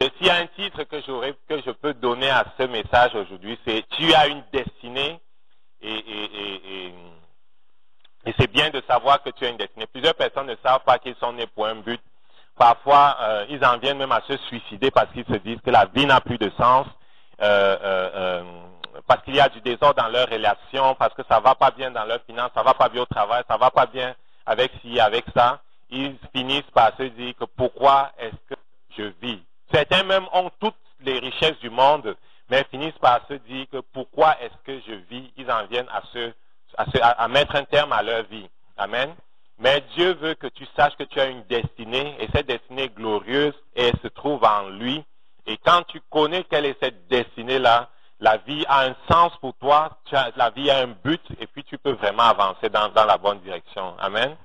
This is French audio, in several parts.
S'il y a un titre que je peux donner à ce message aujourd'hui, c'est « Tu as une destinée » et c'est bien de savoir que tu as une destinée. Plusieurs personnes ne savent pas qu'ils sont nés pour un but. Parfois, ils en viennent même à se suicider parce qu'ils se disent que la vie n'a plus de sens, parce qu'il y a du désordre dans leurs relations, parce que ça ne va pas bien dans leurs finances, ça ne va pas bien au travail, ça ne va pas bien avec ci, avec ça. Ils finissent par se dire que pourquoi est-ce que je vis? Certains même ont toutes les richesses du monde, mais finissent par se dire que pourquoi est-ce que je vis? Ils en viennent à mettre un terme à leur vie. Amen. Mais Dieu veut que tu saches que tu as une destinée, et cette destinée est glorieuse, et elle se trouve en lui. Et quand tu connais quelle est cette destinée-là, la vie a un sens pour toi, la vie a un but, et puis tu peux vraiment avancer dans la bonne direction. Amen.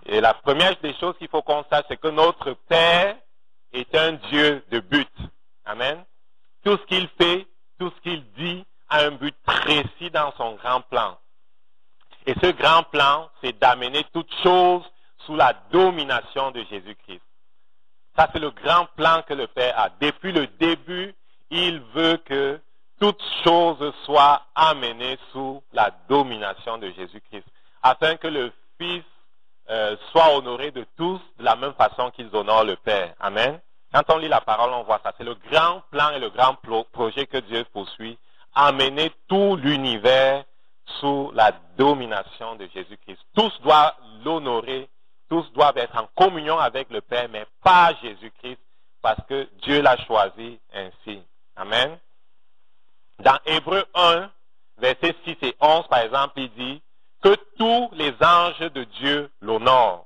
Et la première des choses qu'il faut qu'on sache, c'est que notre Père est un Dieu de but. Amen. Tout ce qu'il fait, tout ce qu'il dit a un but précis dans son grand plan. Et ce grand plan, c'est d'amener toutes choses sous la domination de Jésus-Christ. Ça, c'est le grand plan que le Père a. Depuis le début, il veut que toutes choses soient amenées sous la domination de Jésus-Christ, afin que le Fils soit honoré de tous de la même façon qu'ils honorent le Père. Amen. Quand on lit la parole, on voit ça. C'est le grand plan et le grand projet que Dieu poursuit. Amener tout l'univers sous la domination de Jésus-Christ. Tous doivent l'honorer, tous doivent être en communion avec le Père, mais pas Jésus-Christ, parce que Dieu l'a choisi ainsi. Amen. Dans Hébreux 1, versets 6 et 11, par exemple, il dit que tous les anges de Dieu l'honorent,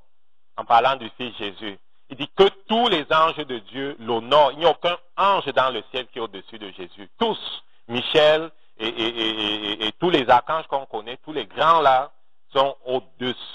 en parlant du Fils Jésus. Il dit que tous les anges de Dieu l'honorent. Il n'y a aucun ange dans le ciel qui est au-dessus de Jésus. Tous, Michel et tous les archanges qu'on connaît, tous les grands là, sont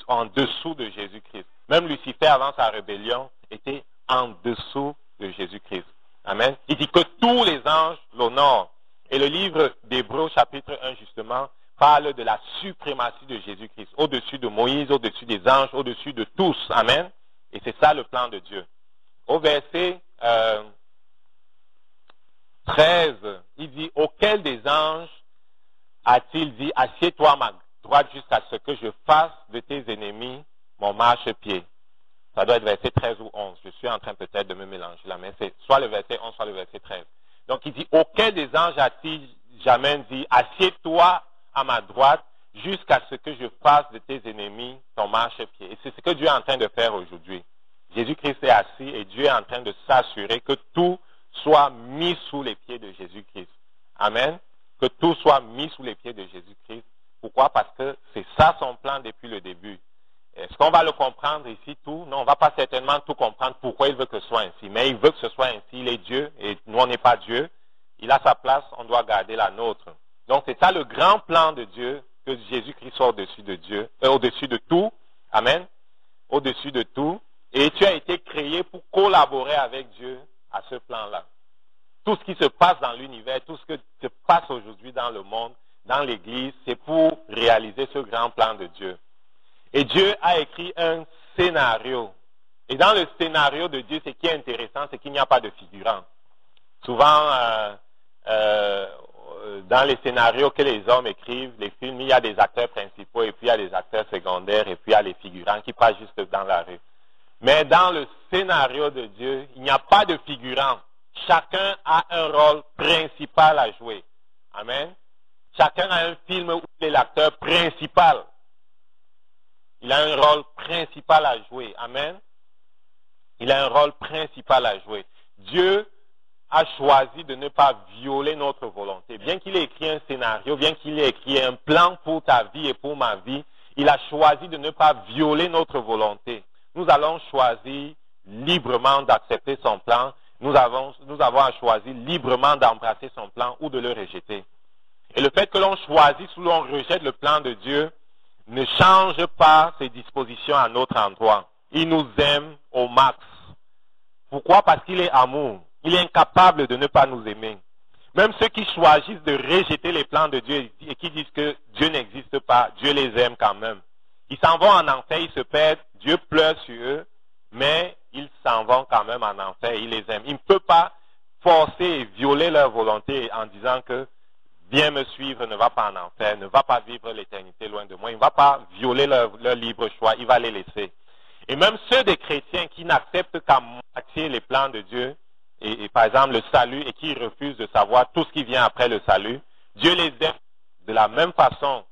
en dessous de Jésus-Christ. Même Lucifer, avant sa rébellion, était en dessous de Jésus-Christ. Amen. Il dit que tous les anges l'honorent. Et le livre d'Hébreux, chapitre 1, justement, parle de la suprématie de Jésus-Christ, au-dessus de Moïse, au-dessus des anges, au-dessus de tous. Amen. Et c'est ça le plan de Dieu. Au verset 13, il dit, auquel des anges a-t-il dit, assieds-toi à ma droite jusqu'à ce que je fasse de tes ennemis mon marchepied. Ça doit être verset 13 ou 11. Je suis en train peut-être de me mélanger là, mais c'est soit le verset 11, soit le verset 13. Donc il dit, auquel des anges a-t-il jamais dit, assieds-toi à ma droite jusqu'à ce que je fasse de tes ennemis ton marchepied. Et c'est ce que Dieu est en train de faire aujourd'hui. Jésus-Christ est assis et Dieu est en train de s'assurer que tout soit mis sous les pieds de Jésus-Christ. Amen. Que tout soit mis sous les pieds de Jésus-Christ. Pourquoi? Parce que c'est ça son plan depuis le début. Est-ce qu'on va le comprendre ici tout? Non, on ne va pas certainement tout comprendre pourquoi il veut que ce soit ainsi. Mais il veut que ce soit ainsi. Il est Dieu et nous, on n'est pas Dieu. Il a sa place, on doit garder la nôtre. Donc, c'est ça le grand plan de Dieu, que Jésus-Christ soit au-dessus de Dieu, au-dessus de tout. Amen. Au-dessus de tout. Et tu as été créé pour collaborer avec Dieu à ce plan-là. Tout ce qui se passe dans l'univers, tout ce qui se passe aujourd'hui dans le monde, dans l'Église, c'est pour réaliser ce grand plan de Dieu. Et Dieu a écrit un scénario. Et dans le scénario de Dieu, ce qui est intéressant, c'est qu'il n'y a pas de figurant. Souvent, dans les scénarios que les hommes écrivent, les films, il y a des acteurs principaux et puis il y a des acteurs secondaires et puis il y a les figurants qui passent juste dans la rue. Mais dans le scénario de Dieu, il n'y a pas de figurant. Chacun a un rôle principal à jouer. Amen. Chacun a un film où il est l'acteur principal. Il a un rôle principal à jouer. Amen. Il a un rôle principal à jouer. Dieu a choisi de ne pas violer notre volonté. Bien qu'il ait écrit un scénario, bien qu'il ait écrit un plan pour ta vie et pour ma vie, il a choisi de ne pas violer notre volonté. Nous allons choisir librement d'accepter son plan. Nous avons choisi librement d'embrasser son plan ou de le rejeter. Et le fait que l'on choisisse ou l'on rejette le plan de Dieu ne change pas ses dispositions à notre endroit. Il nous aime au max. Pourquoi? Parce qu'il est amour. Il est incapable de ne pas nous aimer. Même ceux qui choisissent de rejeter les plans de Dieu et qui disent que Dieu n'existe pas, Dieu les aime quand même. Ils s'en vont en enfer, ils se perdent, Dieu pleure sur eux, mais ils s'en vont quand même en enfer, il les aime. Il ne peut pas forcer et violer leur volonté en disant que viens me suivre, ne va pas en enfer, ne va pas vivre l'éternité loin de moi. Il ne va pas violer leur libre choix, il va les laisser. Et même ceux des chrétiens qui n'acceptent qu'à moitié les plans de Dieu, et par exemple le salut, et qui refusent de savoir tout ce qui vient après le salut, Dieu les aime de la même façon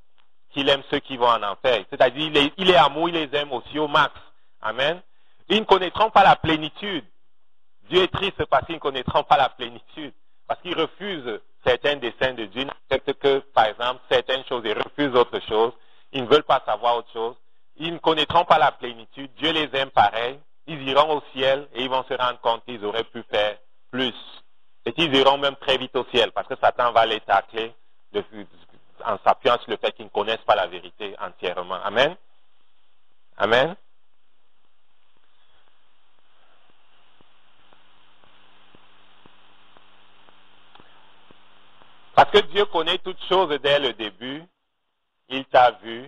qu'il aime ceux qui vont en enfer. C'est-à-dire, il est amour, il les aime aussi au max. Amen. Ils ne connaîtront pas la plénitude. Dieu est triste parce qu'ils ne connaîtront pas la plénitude. Parce qu'ils refusent certains desseins de Dieu, ils n'acceptent que, par exemple, certaines choses et refusent autre chose. Ils ne veulent pas savoir autre chose. Ils ne connaîtront pas la plénitude. Dieu les aime pareil. Ils iront au ciel et ils vont se rendre compte qu'ils auraient pu faire plus. Et qu'ils iront même très vite au ciel parce que Satan va les tacler en s'appuyant sur le fait qu'ils ne connaissent pas la vérité entièrement. Amen. Amen. Parce que Dieu connaît toutes choses dès le début. Il t'a vu,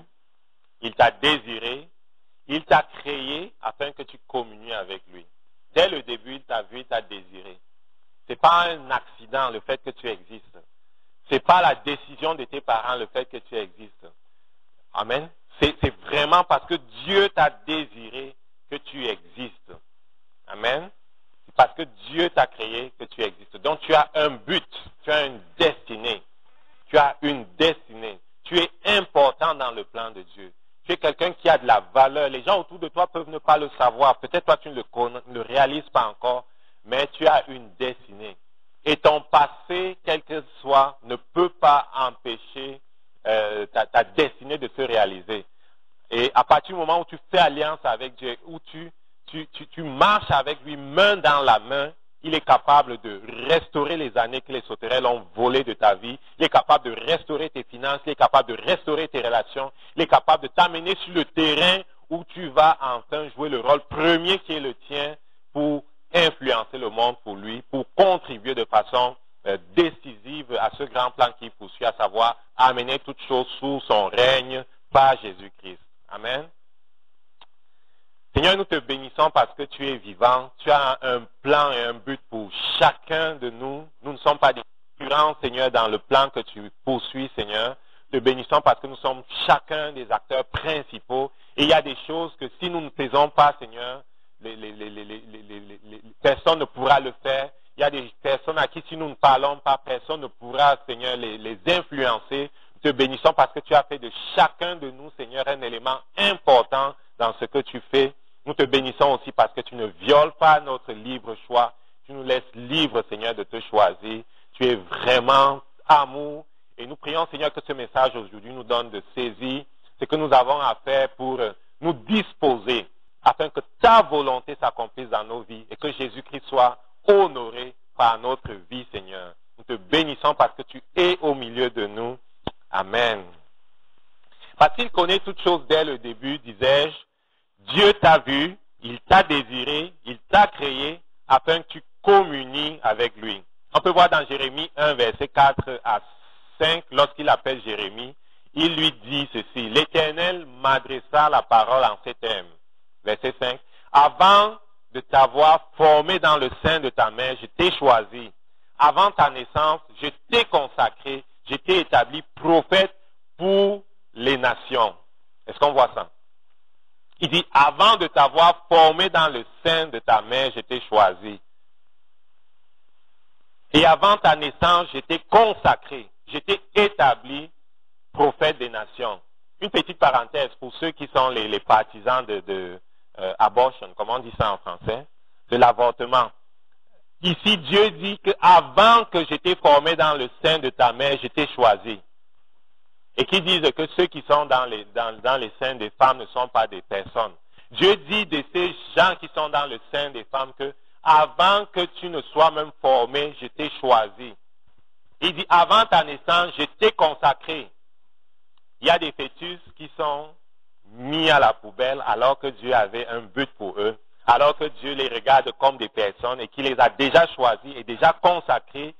il t'a désiré, il t'a créé afin que tu communies avec lui. Dès le début, il t'a vu, il t'a désiré. Ce n'est pas un accident le fait que tu existes. Ce n'est pas la décision de tes parents le fait que tu existes. Amen. C'est vraiment parce que Dieu t'a désiré que tu existes. Amen. C'est parce que Dieu t'a créé que tu existes. Donc tu as un but, tu as une destinée. Tu as une destinée. Tu es important dans le plan de Dieu. Tu es quelqu'un qui a de la valeur. Les gens autour de toi peuvent ne pas le savoir. Peut-être toi tu ne le réalises pas encore, mais tu as une destinée. Et ton passé, quel que soit, ne peut pas empêcher ta destinée de se réaliser. Et à partir du moment où tu fais alliance avec Dieu, où tu marches avec lui main dans la main, il est capable de restaurer les années que les sauterelles ont volées de ta vie. Il est capable de restaurer tes finances. Il est capable de restaurer tes relations. Il est capable de t'amener sur le terrain où tu vas enfin jouer le rôle premier qui est le tien pour influencer le monde pour lui, pour contribuer de façon décisive à ce grand plan qu'il poursuit, à savoir amener toutes choses sous son règne par Jésus-Christ. Amen. Seigneur, nous te bénissons parce que tu es vivant. Tu as un plan et un but pour chacun de nous. Nous ne sommes pas des concurrents, Seigneur, dans le plan que tu poursuis, Seigneur. Te bénissons parce que nous sommes chacun des acteurs principaux. Et il y a des choses que si nous ne faisons pas, Seigneur, personne ne pourra le faire. Il y a des personnes à qui si nous ne parlons pas, personne ne pourra, Seigneur, les influencer. Nous te bénissons parce que tu as fait de chacun de nous, Seigneur, un élément important dans ce que tu fais. Nous te bénissons aussi parce que tu ne violes pas notre libre choix. Tu nous laisses libres, Seigneur, de te choisir. Tu es vraiment amour. Et nous prions, Seigneur, que ce message aujourd'hui nous donne de saisir ce que nous avons à faire pour nous disposer afin que ta volonté s'accomplisse dans nos vies et que Jésus-Christ soit honoré par notre vie, Seigneur. Nous te bénissons parce que tu es au milieu de nous. Amen. Parce qu'il connaît toutes choses dès le début, disais-je, Dieu t'a vu, il t'a désiré, il t'a créé afin que tu communies avec lui. On peut voir dans Jérémie 1, verset 4 à 5, lorsqu'il appelle Jérémie, il lui dit ceci, l'Éternel m'adressa la parole en ces termes. Verset 5, avant de t'avoir formé dans le sein de ta mère, je t'ai choisi. Avant ta naissance, je t'ai consacré, je t'ai établi prophète pour les nations. Est-ce qu'on voit ça? Il dit, avant de t'avoir formé dans le sein de ta mère, je t'ai choisi. Et avant ta naissance, je t'ai consacré, je t'ai établi prophète des nations. Une petite parenthèse pour ceux qui sont les partisans de abortion, comment on dit ça en français, de l'avortement. Ici, Dieu dit que avant que je t'ai formé dans le sein de ta mère, je t'ai choisi. Et qui disent que ceux qui sont dans les seins des femmes ne sont pas des personnes. Dieu dit de ces gens qui sont dans le sein des femmes que avant que tu ne sois même formé, je t'ai choisi. Il dit avant ta naissance, je t'ai consacré. Il y a des fœtus qui sont mis à la poubelle alors que Dieu avait un but pour eux, alors que Dieu les regarde comme des personnes et qu'il les a déjà choisis et déjà consacrés.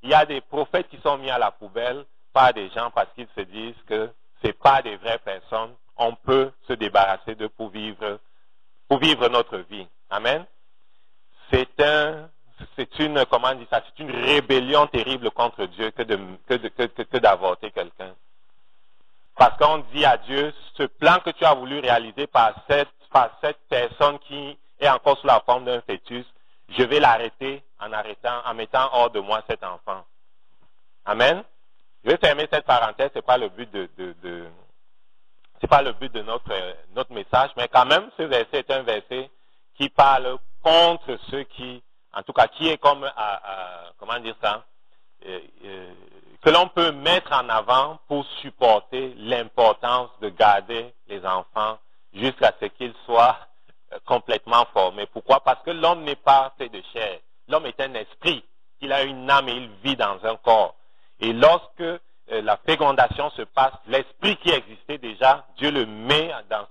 Il y a des prophètes qui sont mis à la poubelle par des gens parce qu'ils se disent que ce n'est pas des vraies personnes. On peut se débarrasser d'eux pour vivre notre vie. Amen. C'est c'est une, comment on dit ça, c'est une rébellion terrible contre Dieu que d'avorter quelqu'un. Parce qu'on dit à Dieu, ce plan que tu as voulu réaliser par cette personne qui est encore sous la forme d'un fœtus, je vais l'arrêter en mettant hors de moi cet enfant. Amen. Je vais fermer cette parenthèse, c'est pas le but c'est pas le but de notre message, mais quand même, ce verset est un verset qui parle contre ceux qui, en tout cas, qui est comme, comment dire ça, que l'on peut mettre en avant pour supporter l'importance de garder les enfants jusqu'à ce qu'ils soient complètement formés. Pourquoi? Parce que l'homme n'est pas fait de chair. L'homme est un esprit. Il a une âme et il vit dans un corps. Et lorsque la fécondation se passe, l'esprit qui existait déjà, Dieu le met dans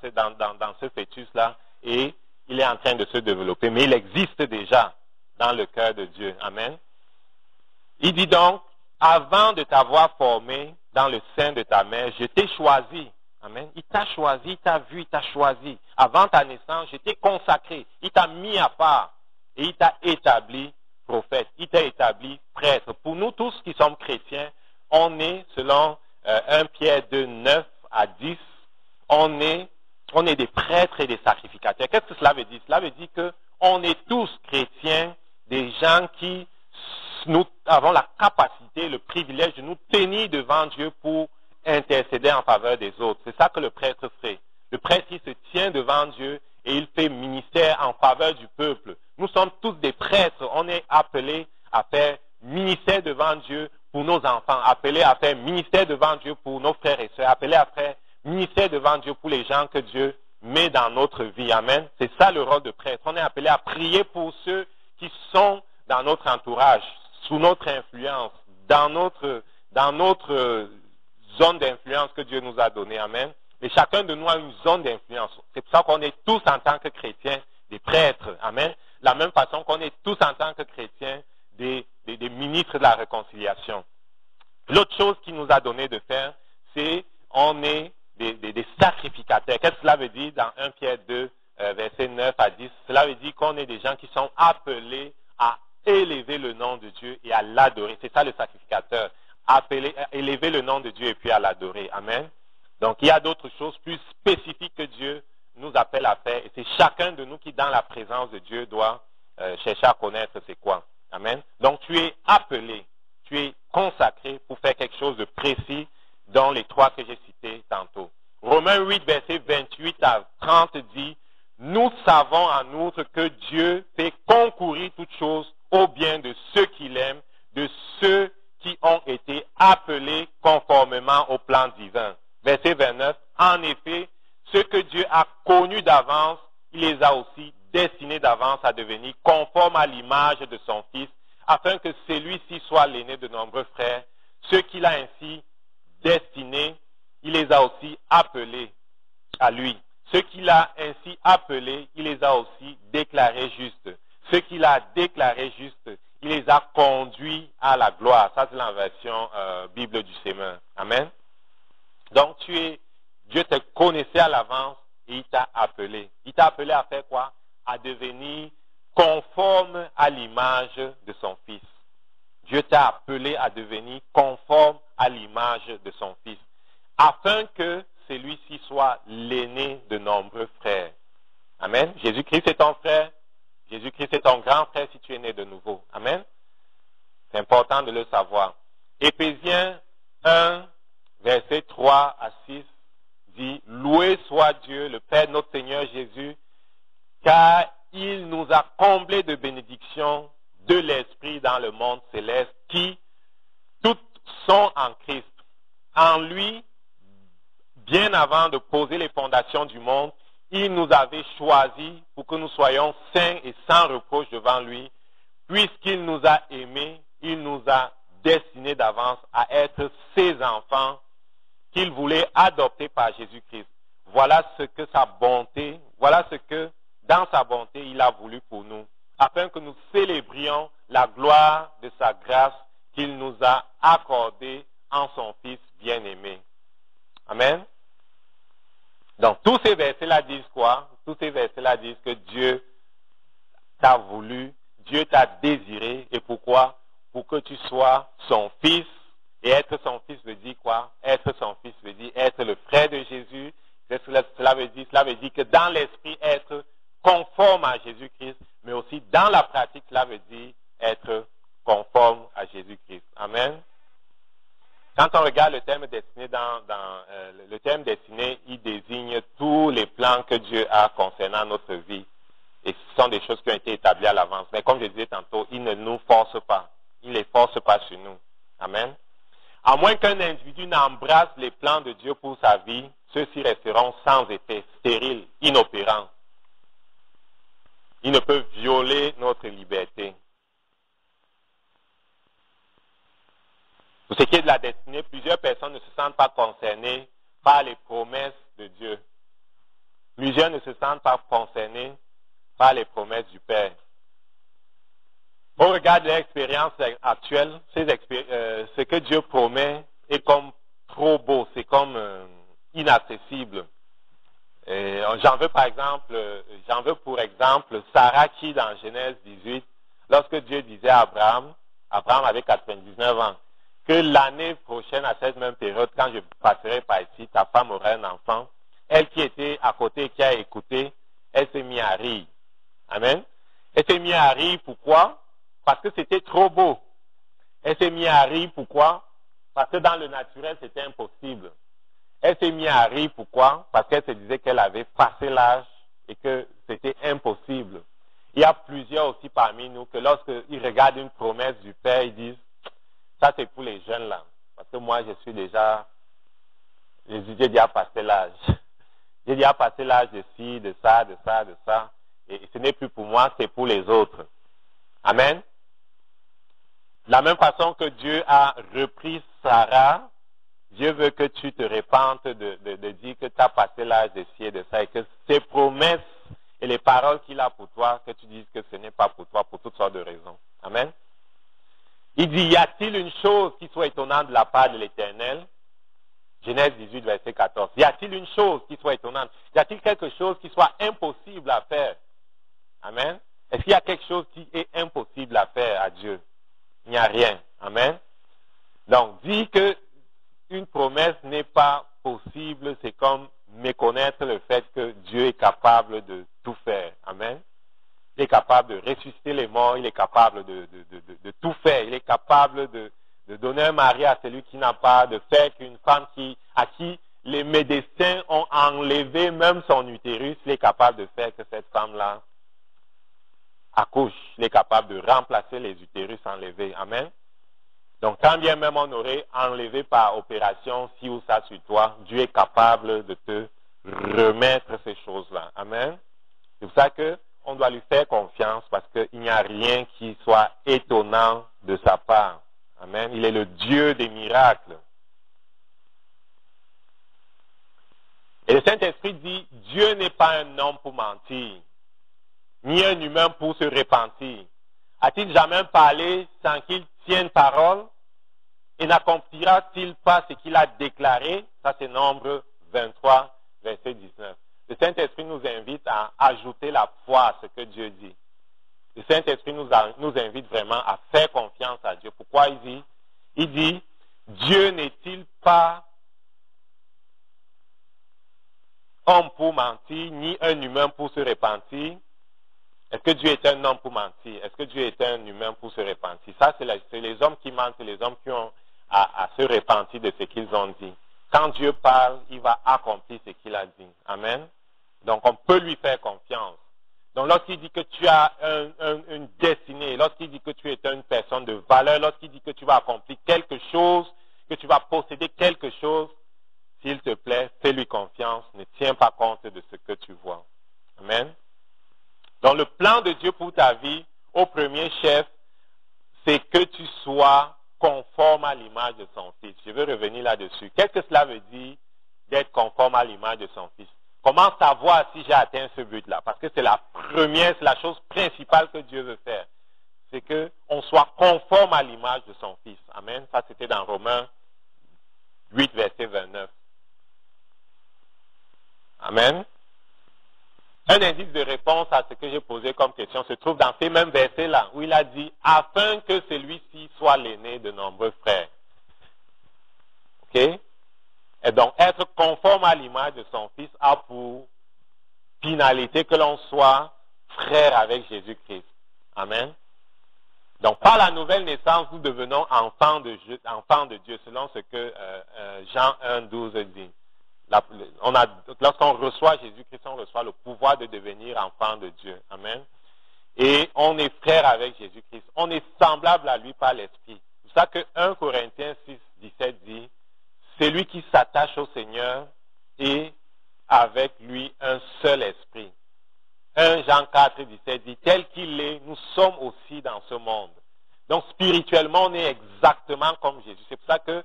ce fœtus-là et il est en train de se développer. Mais il existe déjà dans le cœur de Dieu. Amen. Il dit donc, avant de t'avoir formé dans le sein de ta mère, je t'ai choisi. Amen. Il t'a choisi, il t'a vu, il t'a choisi. Avant ta naissance, je t'ai consacré. Il t'a mis à part et il t'a établi prophète. Il t'a établi prêtre. Pour nous tous qui sommes chrétiens, on est, selon 1 Pierre 2, 9 à 10, on est des prêtres et des sacrificateurs. Qu'est-ce que cela veut dire? Cela veut dire qu'on est tous chrétiens, des gens qui nous avons la capacité, le privilège de nous tenir devant Dieu pour intercéder en faveur des autres. C'est ça que le prêtre fait. Le prêtre, il se tient devant Dieu et il fait ministère en faveur du peuple. Nous sommes tous des prêtres. On est appelés à faire ministère devant Dieu pour nos enfants, appelés à faire ministère devant Dieu pour nos frères et sœurs, appelés à faire ministère devant Dieu pour les gens que Dieu met dans notre vie. Amen. C'est ça le rôle de prêtre. On est appelé à prier pour ceux qui sont dans notre entourage, sous notre influence, dans notre zone d'influence que Dieu nous a donnée. Amen. Et chacun de nous a une zone d'influence. C'est pour ça qu'on est tous en tant que chrétiens des prêtres. Amen. De la même façon qu'on est tous en tant que chrétiens des ministres de la réconciliation. L'autre chose qu'il nous a donné de faire, c'est on est des sacrificateurs. Qu'est-ce que cela veut dire dans 1 Pierre 2, versets 9 à 10? Cela veut dire qu'on est des gens qui sont appelés à élever le nom de Dieu et à l'adorer. C'est ça le sacrificateur. Élever le nom de Dieu et puis à l'adorer. Amen. Donc il y a d'autres choses plus spécifiques que Dieu nous appelle à faire. Et c'est chacun de nous qui, dans la présence de Dieu, doit chercher à connaître c'est quoi. Amen. Donc tu es appelé, tu es consacré pour faire quelque chose de précis dans les trois que j'ai cités tantôt. Romains 8, verset 28 à 30 dit, nous savons en outre que Dieu fait concourir toutes choses au bien de ceux qu'il aime, de ceux qui ont été appelés conformément au plan divin. Verset 29, en effet, ceux que Dieu a connus d'avance, il les a aussi destinés d'avance à devenir conformes à l'image de son Fils, afin que celui-ci soit l'aîné de nombreux frères. Ceux qu'il a ainsi destinés, il les a aussi appelés à lui. Ceux qu'il a ainsi appelés, il les a aussi déclarés justes. Ceux qu'il a déclarés justes, il les a conduits à la gloire. Ça, c'est la version Bible du Semeur. Amen. Donc, Dieu te connaissait à l'avance et il t'a appelé. Il t'a appelé à faire quoi? À devenir conforme à l'image de son Fils. Dieu t'a appelé à devenir conforme à l'image de son Fils, afin que celui-ci soit l'aîné de nombreux frères. Amen. Jésus-Christ est ton frère. Jésus-Christ est ton grand frère si tu es né de nouveau. Amen. C'est important de le savoir. Éphésiens 1, versets 3 à 6 dit, loué soit Dieu, le Père de notre Seigneur Jésus, car il nous a comblés de bénédictions de l'Esprit dans le monde céleste, qui toutes sont en Christ. En lui, bien avant de poser les fondations du monde, il nous avait choisis pour que nous soyons saints et sans reproche devant lui. Puisqu'il nous a aimés, il nous a destinés d'avance à être ses enfants qu'il voulait adopter par Jésus-Christ. Voilà ce que dans sa bonté, il a voulu pour nous, afin que nous célébrions la gloire de sa grâce qu'il nous a accordée en son Fils bien-aimé. Amen. Donc, tous ces versets-là disent quoi? Tous ces versets-là disent que Dieu t'a voulu Dieu t'a désiré. Et pourquoi? Pour que tu sois son fils. Et être son fils veut dire quoi? Être son fils veut dire être le frère de Jésus. Cela veut dire? Cela veut dire que dans l'esprit, être conforme à Jésus-Christ, mais aussi dans la pratique, cela veut dire être conforme à Jésus-Christ. Amen. Quand on regarde le terme destiné le terme destiné, il désigne tous les plans que Dieu a concernant notre vie. Et ce sont des choses qui ont été établies à l'avance. Mais comme je disais tantôt, il ne nous force pas. Il ne les force pas sur nous. Amen. À moins qu'un individu n'embrasse les plans de Dieu pour sa vie, ceux-ci resteront sans effet, stériles, inopérants. Ils ne peuvent violer notre liberté. Pour ce qui est de la destinée, plusieurs personnes ne se sentent pas concernées par les promesses de Dieu. Plusieurs ne se sentent pas concernés par les promesses du Père. Au regard de l'expérience actuelle, ce que Dieu promet est comme trop beau, c'est comme inaccessible. J'en veux pour exemple Sarah qui, dans Genèse 18, lorsque Dieu disait à Abraham avait 99 ans, que l'année prochaine, à cette même période, quand je passerai par ici, ta femme aura un enfant. Elle qui était à côté, qui a écouté, elle s'est mise à rire. Amen. Elle s'est mise à rire, pourquoi? Parce que c'était trop beau. Elle s'est mise à rire, pourquoi? Parce que dans le naturel, c'était impossible. Elle s'est mise à rire, pourquoi? Parce qu'elle se disait qu'elle avait passé l'âge et que c'était impossible. Il y a plusieurs aussi parmi nous que lorsqu'ils regardent une promesse du Père, ils disent, ça c'est pour les jeunes là. Parce que moi, je suis déjà, j'ai déjà passé l'âge. J'ai déjà passé l'âge de ci, de ça, de ça, de ça. Et ce n'est plus pour moi, c'est pour les autres. Amen. De la même façon que Dieu a repris Sarah, Dieu veut que tu te répandes de dire que tu as passé l'âge de ci et de ça et que ses promesses et les paroles qu'il a pour toi, que tu dises que ce n'est pas pour toi pour toutes sortes de raisons. Amen. Il dit, y a-t-il une chose qui soit étonnante de la part de l'Éternel? Genèse 18, verset 14. Y a-t-il une chose qui soit étonnante? Y a-t-il quelque chose qui soit impossible à faire? Amen. Est-ce qu'il y a quelque chose qui est impossible à faire à Dieu? Il n'y a rien. Amen. Donc, dire que une promesse n'est pas possible, c'est comme méconnaître le fait que Dieu est capable de tout faire. Amen. Il est capable de ressusciter les morts, il est capable de tout faire. Il est capable de donner un mari à celui qui n'a pas, de faire qu'une femme à qui les médecins ont enlevé même son utérus, il est capable de faire que cette femme-là accouche. Il est capable de remplacer les utérus enlevés. Amen. Donc, quand bien même on aurait enlevé par opération ci ou ça sur toi, Dieu est capable de te remettre ces choses-là. Amen. C'est pour ça qu'on doit lui faire confiance parce qu'il n'y a rien qui soit étonnant de sa part. Amen. Il est le Dieu des miracles. Et le Saint-Esprit dit, Dieu n'est pas un homme pour mentir, ni un humain pour se repentir. A-t-il jamais parlé sans qu'il tienne parole? Et n'accomplira-t-il pas ce qu'il a déclaré? Ça, c'est Nombre 23, verset 19. Le Saint-Esprit nous invite à ajouter la foi à ce que Dieu dit. Le Saint-Esprit nous invite vraiment à faire confiance à Dieu. Pourquoi il dit? Il dit, Dieu n'est-il pas homme pour mentir, ni un humain pour se repentir? Est-ce que Dieu est un homme pour mentir? Est-ce que Dieu est un humain pour se repentir? Ça, c'est les hommes qui mentent, c'est les hommes qui ont à se repentir de ce qu'ils ont dit. Quand Dieu parle, il va accomplir ce qu'il a dit. Amen. Donc, on peut lui faire confiance. Donc, lorsqu'il dit que tu as une destinée, lorsqu'il dit que tu es une personne de valeur, lorsqu'il dit que tu vas accomplir quelque chose, que tu vas posséder quelque chose, s'il te plaît, fais-lui confiance. Ne tiens pas compte de ce que tu vois. Amen. Donc, le plan de Dieu pour ta vie, au premier chef, c'est que tu sois conforme à l'image de son Fils. Je veux revenir là-dessus. Qu'est-ce que cela veut dire d'être conforme à l'image de son Fils? Comment savoir si j'ai atteint ce but-là? Parce que c'est la première, c'est la chose principale que Dieu veut faire. C'est qu'on soit conforme à l'image de son Fils. Amen. Ça, c'était dans Romains 8, verset 29. Amen. Un indice de réponse à ce que que j'ai posée comme question se trouve dans ces mêmes versets-là, où il a dit « afin que celui-ci soit l'aîné de nombreux frères ». OK? Et donc, être conforme à l'image de son Fils a pour finalité que l'on soit frère avec Jésus-Christ. Amen. Donc, par la nouvelle naissance, nous devenons enfants de Dieu, selon ce que Jean 1,12 dit. Lorsqu'on reçoit Jésus-Christ, on reçoit le pouvoir de devenir enfant de Dieu. Amen. Et on est frère avec Jésus-Christ. On est semblable à lui par l'Esprit. C'est pour ça que 1 Corinthiens 6, 17 dit « Celui qui s'attache au Seigneur est avec lui un seul esprit. » 1 Jean 4, 17 dit « Tel qu'il est, nous sommes aussi dans ce monde. » Donc spirituellement, on est exactement comme Jésus. C'est pour ça que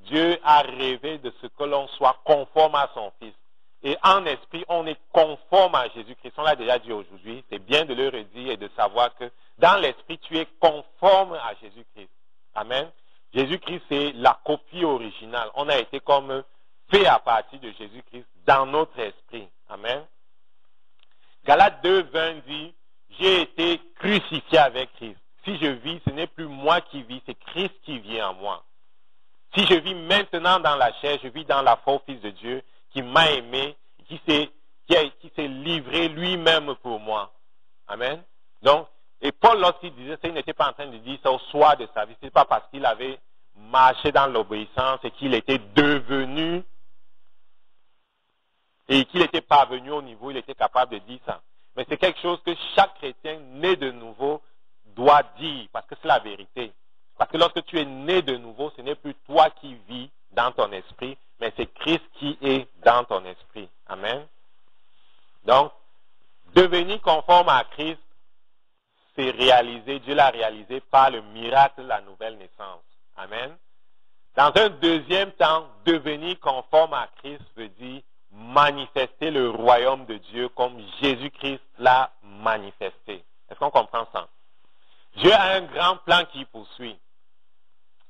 Dieu a rêvé de ce que l'on soit conforme à son Fils. Et en esprit, on est conforme à Jésus-Christ. On l'a déjà dit aujourd'hui. C'est bien de le redire et de savoir que dans l'esprit, tu es conforme à Jésus-Christ. Amen. Jésus-Christ, c'est la copie originale. On a été comme fait à partir de Jésus-Christ dans notre esprit. Amen. Galates 2, 20 dit, j'ai été crucifié avec Christ. Si je vis, ce n'est plus moi qui vis, c'est Christ qui vit en moi. Si je vis maintenant dans la chair, je vis dans la foi au Fils de Dieu qui m'a aimé, qui s'est livré lui-même pour moi. Amen. Donc, et Paul, lorsqu'il disait ça, il n'était pas en train de dire ça au soir de sa vie. Ce n'est pas parce qu'il avait marché dans l'obéissance et qu'il était devenu et qu'il était parvenu au niveau où il était capable de dire ça. Mais c'est quelque chose que chaque chrétien né de nouveau doit dire, parce que c'est la vérité. Parce que lorsque tu es né de nouveau, ce n'est plus toi qui vis dans ton esprit, mais c'est Christ qui est dans ton esprit. Amen. Donc, devenir conforme à Christ, c'est réalisé, Dieu l'a réalisé par le miracle de la nouvelle naissance. Amen. Dans un deuxième temps, devenir conforme à Christ veut dire manifester le royaume de Dieu comme Jésus-Christ l'a manifesté. Est-ce qu'on comprend ça? Dieu a un grand plan qui poursuit.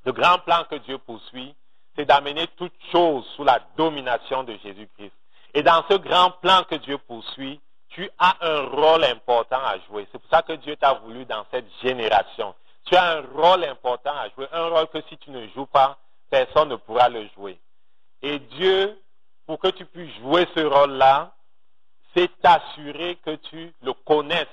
Le grand plan que Dieu poursuit, c'est d'amener toute chose sous la domination de Jésus-Christ. Et dans ce grand plan que Dieu poursuit, tu as un rôle important à jouer. C'est pour ça que Dieu t'a voulu dans cette génération. Tu as un rôle important à jouer, un rôle que si tu ne joues pas, personne ne pourra le jouer. Et Dieu, pour que tu puisses jouer ce rôle-là, c'est t'assurer que tu le connaisses,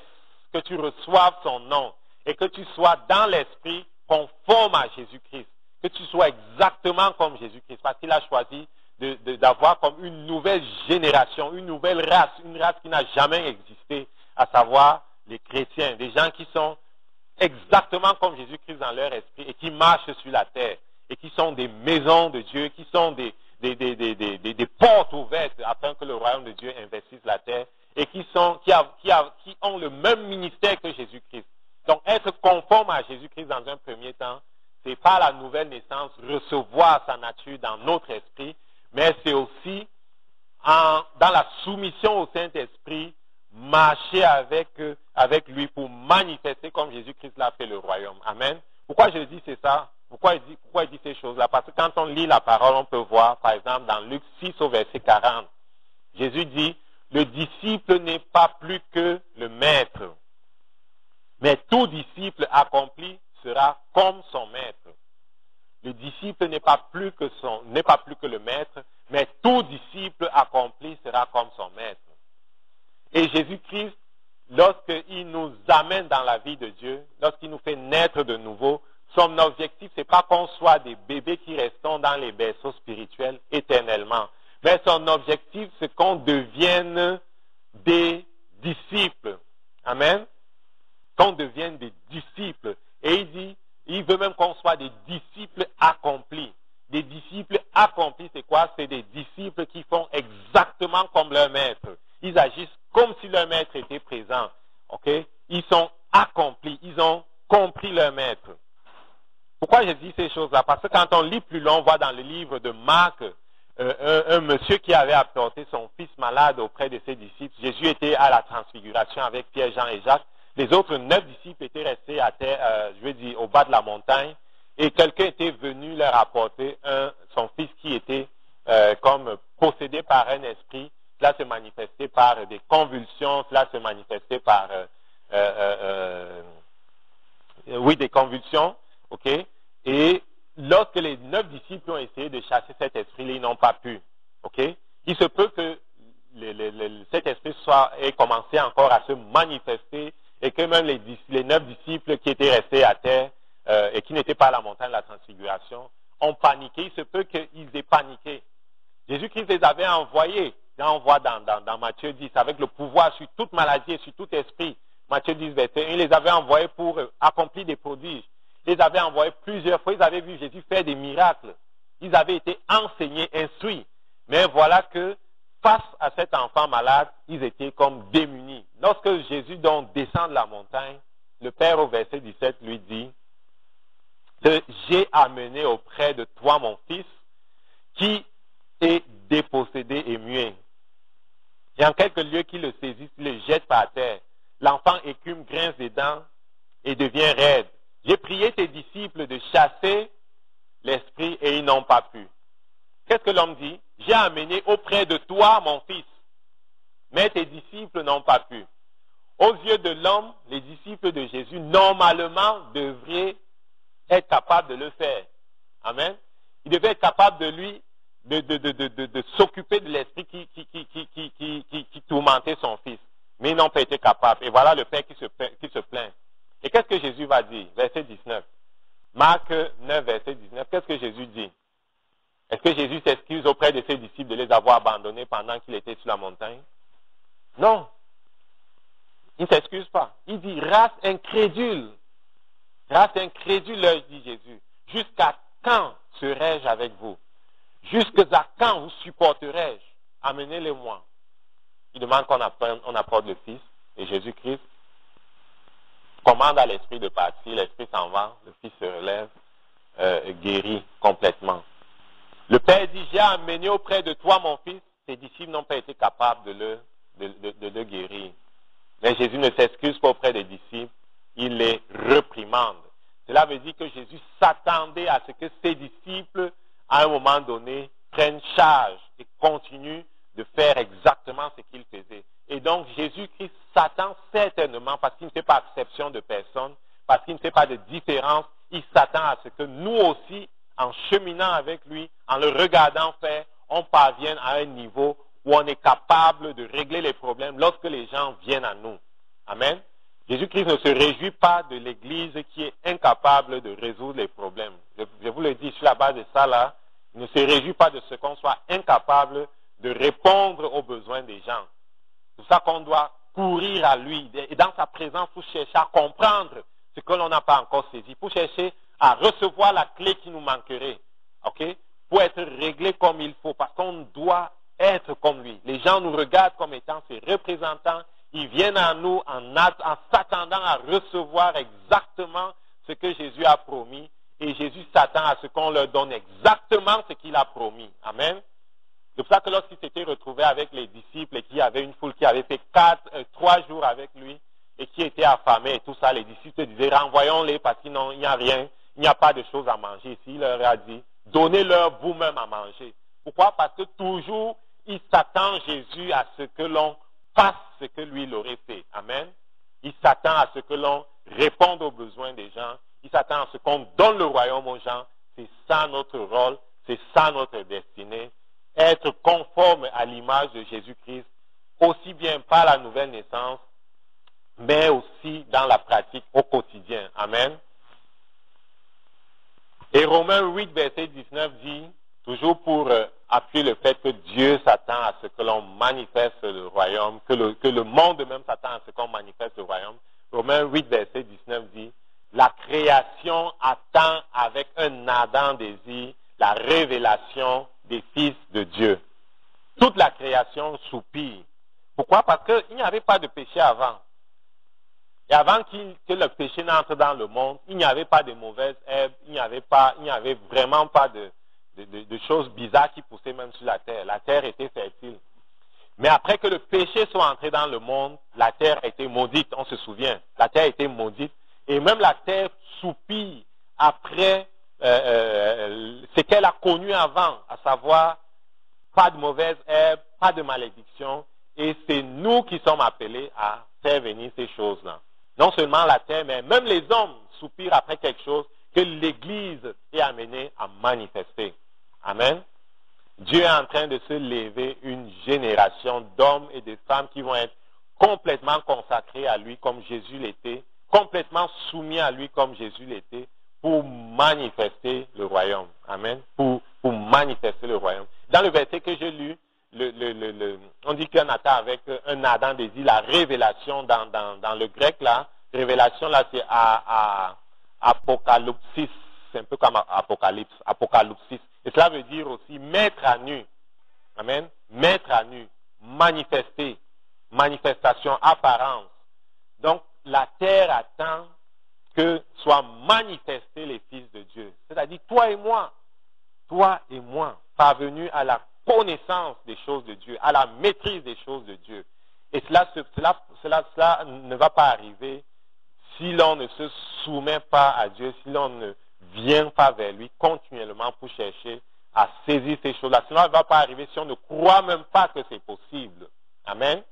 que tu reçoives son nom et que tu sois dans l'esprit conforme à Jésus-Christ, que tu sois exactement comme Jésus-Christ, parce qu'il a choisi d'avoir comme une nouvelle génération, une nouvelle race, une race qui n'a jamais existé, à savoir les chrétiens, des gens qui sont exactement comme Jésus-Christ dans leur esprit et qui marchent sur la terre et qui sont des maisons de Dieu, qui sont des portes ouvertes afin que le royaume de Dieu investisse la terre et qui ont le même ministère que Jésus-Christ. Donc, être conforme à Jésus-Christ dans un premier temps, c'est par la nouvelle naissance recevoir sa nature dans notre esprit, mais c'est aussi dans la soumission au Saint-Esprit, marcher avec lui pour manifester comme Jésus-Christ l'a fait le royaume. Amen. Pourquoi je dis c'est ça? Pourquoi il dit ces choses-là? Parce que quand on lit la parole, on peut voir, par exemple, dans Luc 6 au verset 40, Jésus dit, le disciple n'est pas plus que le maître, mais tout disciple accompli sera comme son maître. Le disciple n'est pas plus que le maître, mais tout disciple accompli sera comme son maître. Et Jésus-Christ, lorsqu'il nous amène dans la vie de Dieu, lorsqu'il nous fait naître de nouveau, son objectif, c'est pas qu'on soit des bébés qui restons dans les berceaux spirituels éternellement. Mais son objectif, c'est qu'on devienne des disciples. Amen. Qu'on devienne des disciples. Et il dit, il veut même qu'on soit des disciples accomplis. Des disciples accomplis, c'est quoi? C'est des disciples qui font exactement comme leur maître. Ils agissent comme si leur maître était présent. Ok? Ils sont accomplis. Ils ont compris leur maître. Pourquoi je dis ces choses-là? Parce que quand on lit plus loin, on voit dans le livre de Marc, un monsieur qui avait apporté son fils malade auprès de ses disciples. Jésus était à la transfiguration avec Pierre, Jean et Jacques. Les autres 9 disciples étaient restés à terre, au bas de la montagne. Et quelqu'un était venu leur apporter son fils qui était comme possédé par un esprit, cela se manifestait par des convulsions, cela se manifestait par des convulsions, ok? Et lorsque les 9 disciples ont essayé de chasser cet esprit-là, ils n'ont pas pu, ok? Il se peut que cet esprit ait commencé encore à se manifester et que même les 9 disciples qui étaient restés à terre et qui n'étaient pas à la montagne de la transfiguration ont paniqué. Il se peut qu'ils aient paniqué. Jésus-Christ les avait envoyés, là on voit dans Matthieu 10, avec le pouvoir sur toute maladie et sur tout esprit. Matthieu 10, verset 1, il les avait envoyés pour accomplir des prodiges. Ils les avaient envoyés plusieurs fois. Ils avaient vu Jésus faire des miracles. Ils avaient été enseignés, instruits. Mais voilà que face à cet enfant malade, ils étaient comme démunis. Lorsque Jésus donc descend de la montagne, le Père au verset 17 lui dit que j'ai amené auprès de toi mon fils qui est dépossédé et muet. Et en quelques lieux qui le saisissent, il le jette par terre. L'enfant écume, grince des dents et devient raide. J'ai prié tes disciples de chasser l'esprit et ils n'ont pas pu. Qu'est-ce que l'homme dit? J'ai amené auprès de toi mon fils, mais tes disciples n'ont pas pu. Aux yeux de l'homme, les disciples de Jésus, normalement, devraient être capables de le faire. Amen. Ils devaient être capables de lui, de s'occuper de l'esprit qui tourmentait son fils. Mais ils n'ont pas été capables. Et voilà le Père qui se plaint. Et qu'est-ce que Jésus va dire? Verset 19. Marc 9, verset 19. Qu'est-ce que Jésus dit? Est-ce que Jésus s'excuse auprès de ses disciples de les avoir abandonnés pendant qu'il était sur la montagne? Non. Il ne s'excuse pas. Il dit, race incrédule. Race incrédule, leur dit Jésus. Jusqu'à quand serai-je avec vous? Jusqu'à quand vous supporterai-je? Amenez-les-moi. Il demande qu'on apporte le Fils. Et Jésus-Christ commande à l'Esprit de partir. L'Esprit s'en va. Le Fils se relève, guéri complètement. Le Père dit, j'ai amené auprès de toi mon Fils. Tes disciples n'ont pas été capables de le guérir. Mais Jésus ne s'excuse pas auprès des disciples. Il les reprimande. Cela veut dire que Jésus s'attendait à ce que ses disciples, à un moment donné, prennent charge et continuent de faire exactement ce qu'il faisait. Et donc, Jésus-Christ s'attend certainement, parce qu'il ne fait pas exception de personne, parce qu'il ne fait pas de différence, il s'attend à ce que nous aussi, en cheminant avec lui, en le regardant faire, on parvienne à un niveau où on est capable de régler les problèmes lorsque les gens viennent à nous. Amen. Jésus-Christ ne se réjouit pas de l'Église qui est incapable de résoudre les problèmes. Je vous le dis, sur la base de ça là, il ne se réjouit pas de ce qu'on soit incapable de répondre aux besoins des gens. C'est pour ça qu'on doit courir à lui et dans sa présence pour chercher à comprendre ce que l'on n'a pas encore saisi, pour chercher à recevoir la clé qui nous manquerait, ok, pour être réglé comme il faut, parce qu'on doit être comme lui. Les gens nous regardent comme étant ses représentants. Ils viennent à nous en s'attendant à recevoir exactement ce que Jésus a promis. Et Jésus s'attend à ce qu'on leur donne exactement ce qu'il a promis. Amen. C'est pour ça que lorsqu'il s'était retrouvé avec les disciples et qu'il y avait une foule qui avait fait 3 jours avec lui et qui était affamée et tout ça, les disciples disaient, renvoyons-les parce qu'il n'y a rien, il n'y a pas de choses à manger ici. Il leur a dit, donnez-leur vous-même à manger. Pourquoi? Parce que toujours, il s'attend, Jésus, à ce que l'on fasse ce que lui il aurait fait. Amen. Il s'attend à ce que l'on réponde aux besoins des gens. Il s'attend à ce qu'on donne le royaume aux gens. C'est ça notre rôle. C'est ça notre destinée. Être conforme à l'image de Jésus-Christ, aussi bien par la nouvelle naissance, mais aussi dans la pratique au quotidien. Amen. Et Romains 8, verset 19 dit, toujours pour appuyer le fait que Dieu s'attend à ce que l'on manifeste le royaume, que le monde même s'attend à ce qu'on manifeste le royaume. Romains 8, verset 19 dit, la création attend avec un ardent désir la révélation des fils de Dieu. Toute la création soupire. Pourquoi? Parce qu'il n'y avait pas de péché avant. Et avant que le péché n'entre dans le monde, il n'y avait pas de mauvaises herbes, il n'y avait vraiment pas de choses bizarres qui poussaient même sur la terre. La terre était fertile. Mais après que le péché soit entré dans le monde, la terre a été maudite, on se souvient. La terre a été maudite. Et même la terre soupire après ce qu'elle a connu avant, à savoir pas de mauvaises herbes, pas de malédiction. Et c'est nous qui sommes appelés à faire venir ces choses-là. Non seulement la terre, mais même les hommes soupirent après quelque chose que l'Église est amenée à manifester. Amen. Dieu est en train de se lever une génération d'hommes et de femmes qui vont être complètement consacrés à lui comme Jésus l'était, complètement soumis à lui comme Jésus l'était, pour manifester le royaume. Amen. Pour manifester le royaume. Dans le verset que j'ai lu, on dit qu'un Nathan avec un Adam désire la révélation dans le grec là. Révélation là, c'est à apocalypsis. C'est un peu comme apocalypse, apocalypsis. Et cela veut dire aussi mettre à nu. Amen. Mettre à nu. Manifester. Manifestation, apparence. Donc, la terre attend que soient manifestés les fils de Dieu. C'est-à-dire toi et moi, parvenus à la connaissance des choses de Dieu, à la maîtrise des choses de Dieu. Et cela ne va pas arriver si l'on ne se soumet pas à Dieu, si l'on ne vient pas vers lui continuellement pour chercher à saisir ces choses-là. Sinon, ça ne va pas arriver si on ne croit même pas que c'est possible. Amen.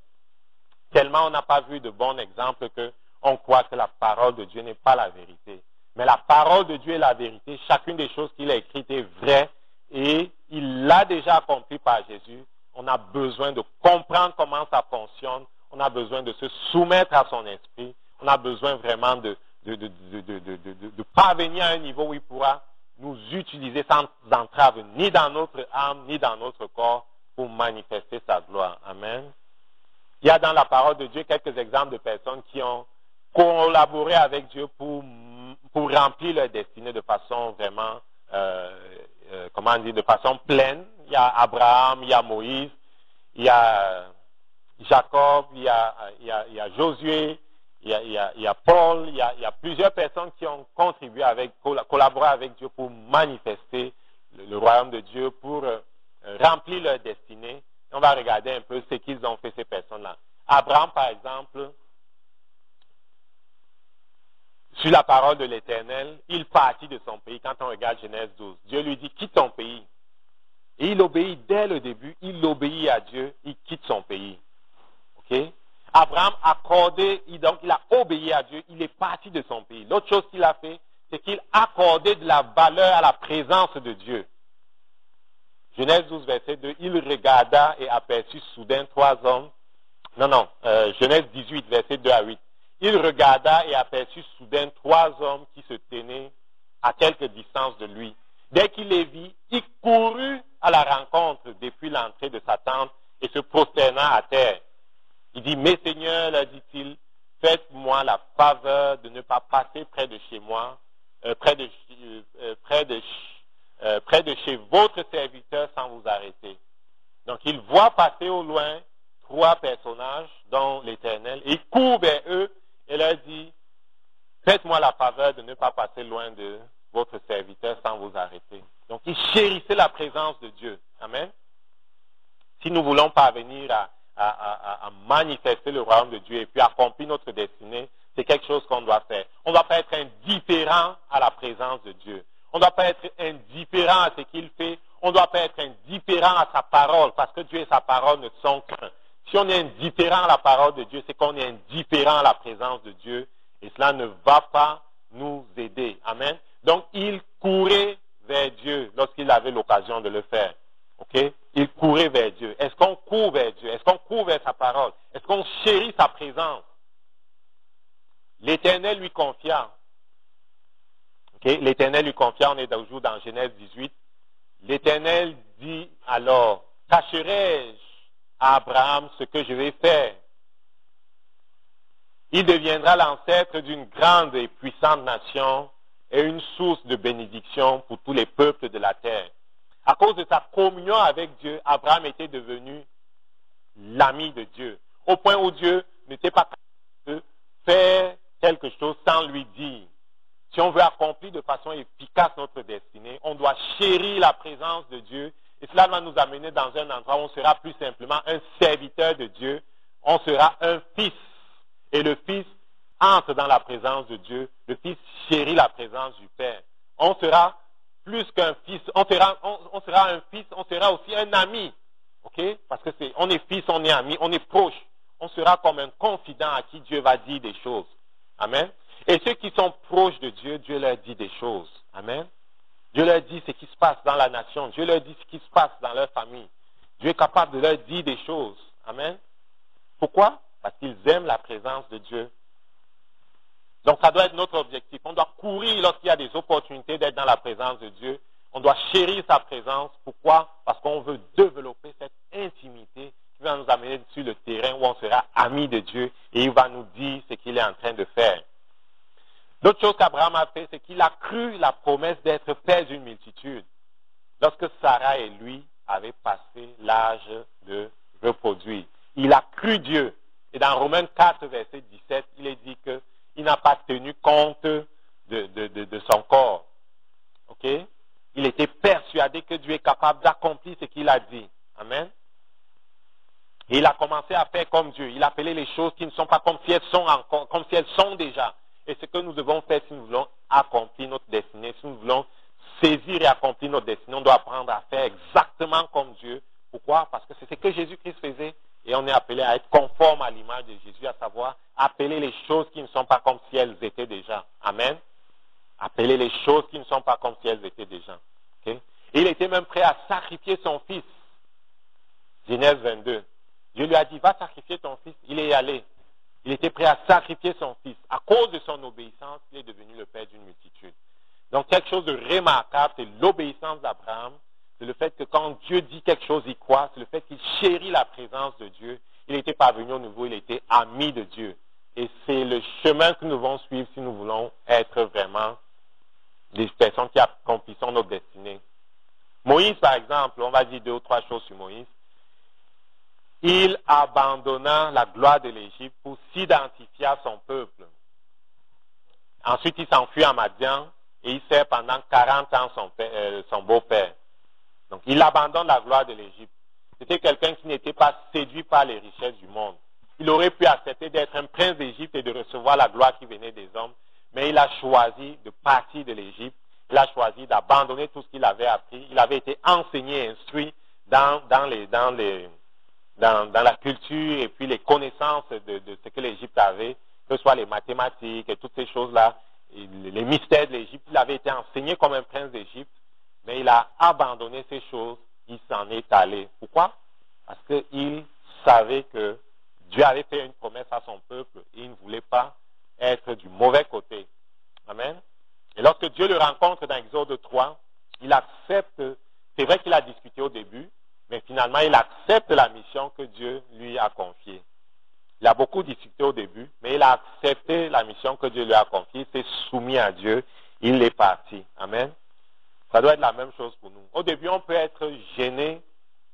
Tellement on n'a pas vu de bons exemples qu'on croit que la parole de Dieu n'est pas la vérité. Mais la parole de Dieu est la vérité. Chacune des choses qu'il a écrites est vraie et il l'a déjà accompli par Jésus. On a besoin de comprendre comment ça fonctionne. On a besoin de se soumettre à son esprit. On a besoin vraiment de parvenir à un niveau où il pourra nous utiliser sans entrave ni dans notre âme, ni dans notre corps pour manifester sa gloire. Amen. Il y a dans la parole de Dieu quelques exemples de personnes qui ont collaboré avec Dieu pour remplir leur destinée de façon vraiment, de façon pleine. Il y a Abraham, il y a Moïse, il y a Jacob, il y a Josué, il y a Paul, il y a plusieurs personnes qui ont contribué collaboré avec Dieu pour manifester le royaume de Dieu, pour remplir leur destinée. On va regarder un peu ce qu'ils ont fait, ces personnes-là. Abraham, par exemple, sur la parole de l'Éternel, il partit de son pays. Quand on regarde Genèse 12, Dieu lui dit, quitte ton pays. Et il obéit dès le début, il obéit à Dieu, il quitte son pays. Ok? Abraham a obéi à Dieu, il est parti de son pays. L'autre chose qu'il a fait, c'est qu'il a accordé de la valeur à la présence de Dieu. Genèse 12, verset 2, il regarda et aperçut soudain trois hommes. Genèse 18, verset 2 à 8. Il regarda et aperçut soudain trois hommes qui se tenaient à quelque distance de lui. Dès qu'il les vit, il courut à la rencontre depuis l'entrée de sa tente et se prosterna à terre. Il dit, mes seigneurs, leur dit-il, faites-moi la faveur de ne pas passer près de chez moi, près de chez votre serviteur sans vous arrêter. Donc, il voit passer au loin trois personnages, dont l'Éternel, et il court vers eux et leur dit, faites-moi la faveur de ne pas passer loin de votre serviteur sans vous arrêter. Donc, il chérissait la présence de Dieu. Amen. Si nous voulons parvenir à manifester le royaume de Dieu et puis accomplir notre destinée, c'est quelque chose qu'on doit faire. On ne doit pas être indifférent à la présence de Dieu. On ne doit pas être indifférent à ce qu'il fait. On ne doit pas être indifférent à sa parole, parce que Dieu et sa parole ne sont qu'un. Si on est indifférent à la parole de Dieu, c'est qu'on est indifférent à la présence de Dieu, et cela ne va pas nous aider. Amen. Donc, il courait vers Dieu lorsqu'il avait l'occasion de le faire. Ok? Il courait vers Dieu. Est-ce qu'on court vers Dieu? Est-ce qu'on court vers sa parole? Est-ce qu'on chérit sa présence? L'Éternel lui confia. Okay? L'Éternel lui confia, on est toujours dans Genèse 18. L'Éternel dit alors, cacherai-je à Abraham ce que je vais faire? Il deviendra l'ancêtre d'une grande et puissante nation et une source de bénédiction pour tous les peuples de la terre. À cause de sa communion avec Dieu, Abraham était devenu l'ami de Dieu, au point où Dieu n'était pas capable de faire quelque chose sans lui dire. Si on veut accomplir de façon efficace notre destinée, on doit chérir la présence de Dieu. Et cela va nous amener dans un endroit où on sera plus simplement un serviteur de Dieu. On sera un fils. Et le fils entre dans la présence de Dieu. Le fils chérit la présence du Père. On sera plus qu'un fils. On sera un fils, on sera aussi un ami. OK? Parce que on est fils, on est amis, on est proche. On sera comme un confident à qui Dieu va dire des choses. Amen. Et ceux qui sont proches de Dieu, Dieu leur dit des choses. Amen. Dieu leur dit ce qui se passe dans la nation. Dieu leur dit ce qui se passe dans leur famille. Dieu est capable de leur dire des choses. Amen. Pourquoi? Parce qu'ils aiment la présence de Dieu. Donc ça doit être notre objectif. On doit courir lorsqu'il y a des opportunités d'être dans la présence de Dieu. On doit chérir sa présence. Pourquoi? Parce qu'on veut développer cette intimité qui va nous amener sur le terrain où on sera amis de Dieu et il va nous dire ce qu'il est en train de faire. L'autre chose qu'Abraham a fait, c'est qu'il a cru la promesse d'être père d'une multitude. Lorsque Sarah et lui avaient passé l'âge de reproduire. Il a cru Dieu. Et dans Romains 4, verset 17, il est dit qu'il n'a pas tenu compte de son corps. OK? Il était persuadé que Dieu est capable d'accomplir ce qu'il a dit. Amen. Et il a commencé à faire comme Dieu. Il appelait les choses qui ne sont pas comme si elles sont encore, comme si elles sont déjà. Et ce que nous devons faire si nous voulons accomplir notre destinée, si nous voulons saisir et accomplir notre destinée, on doit apprendre à faire exactement comme Dieu. Pourquoi? Parce que c'est ce que Jésus-Christ faisait. Et on est appelé à être conforme à l'image de Jésus, à savoir appeler les choses qui ne sont pas comme si elles étaient déjà. Amen. Appeler les choses qui ne sont pas comme si elles étaient déjà. Okay? Et il était même prêt à sacrifier son fils. Genèse 22. Dieu lui a dit, va sacrifier ton fils. Il est allé. Il était prêt à sacrifier son fils. À cause de son obéissance, il est devenu le père d'une multitude. Donc quelque chose de remarquable, c'est l'obéissance d'Abraham. C'est le fait que quand Dieu dit quelque chose, il croit. C'est le fait qu'il chérit la présence de Dieu. Il était parvenu au niveau, il était ami de Dieu. Et c'est le chemin que nous devons suivre si nous voulons être vraiment des personnes qui accomplissent notre destinée. Moïse, par exemple, on va dire 2 ou 3 choses sur Moïse. Il abandonna la gloire de l'Égypte pour s'identifier à son peuple. Ensuite, il s'enfuit à Madian et il sert pendant 40 ans son beau-père. Donc, il abandonne la gloire de l'Égypte. C'était quelqu'un qui n'était pas séduit par les richesses du monde. Il aurait pu accepter d'être un prince d'Égypte et de recevoir la gloire qui venait des hommes, mais il a choisi de partir de l'Égypte. Il a choisi d'abandonner tout ce qu'il avait appris. Il avait été enseigné et instruit dans la culture et puis les connaissances de ce que l'Égypte avait, que ce soit les mathématiques et toutes ces choses-là, les mystères de l'Égypte. Il avait été enseigné comme un prince d'Égypte, mais il a abandonné ces choses, il s'en est allé. Pourquoi? Parce qu'il savait que Dieu avait fait une promesse à son peuple et il ne voulait pas être du mauvais côté. Amen. Et lorsque Dieu le rencontre dans Exode 3, il accepte, c'est vrai qu'il a discuté au début, mais finalement, il accepte la mission que Dieu lui a confiée. Il a beaucoup discuté au début, mais il a accepté la mission que Dieu lui a confiée, il s'est soumis à Dieu, il est parti. Amen. Ça doit être la même chose pour nous. Au début, on peut être gêné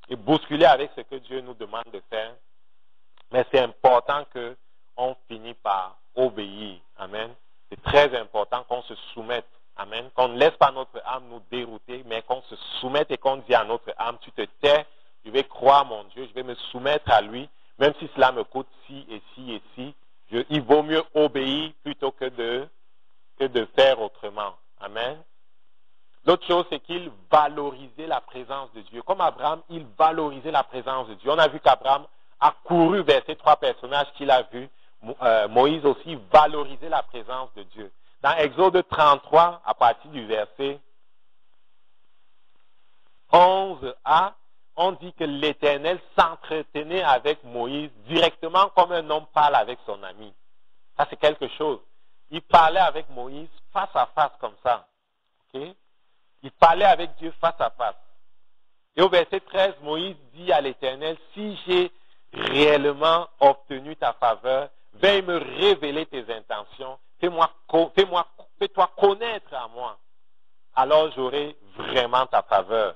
et bousculé avec ce que Dieu nous demande de faire, mais c'est important qu'on finisse par obéir. Amen. C'est très important qu'on se soumette. Amen. Qu'on ne laisse pas notre âme nous dérouter, mais qu'on se soumette et qu'on dit à notre âme, tu te tais, je vais croire mon Dieu, je vais me soumettre à lui, même si cela me coûte ci et ci et ci. Il vaut mieux obéir plutôt que de faire autrement. Amen. L'autre chose, c'est qu'il valorisait la présence de Dieu. Comme Abraham, il valorisait la présence de Dieu. On a vu qu'Abraham a couru vers ces 3 personnages qu'il a vus. Moïse aussi valorisait la présence de Dieu. Dans Exode 33, à partir du verset 11a, on dit que l'Éternel s'entretenait avec Moïse directement comme un homme parle avec son ami. Ça, c'est quelque chose. Il parlait avec Moïse face à face comme ça. Okay? Il parlait avec Dieu face à face. Et au verset 13, Moïse dit à l'Éternel, si j'ai réellement obtenu ta faveur, veuille me révéler tes intentions, fais-toi connaître à moi. Alors j'aurai vraiment ta faveur.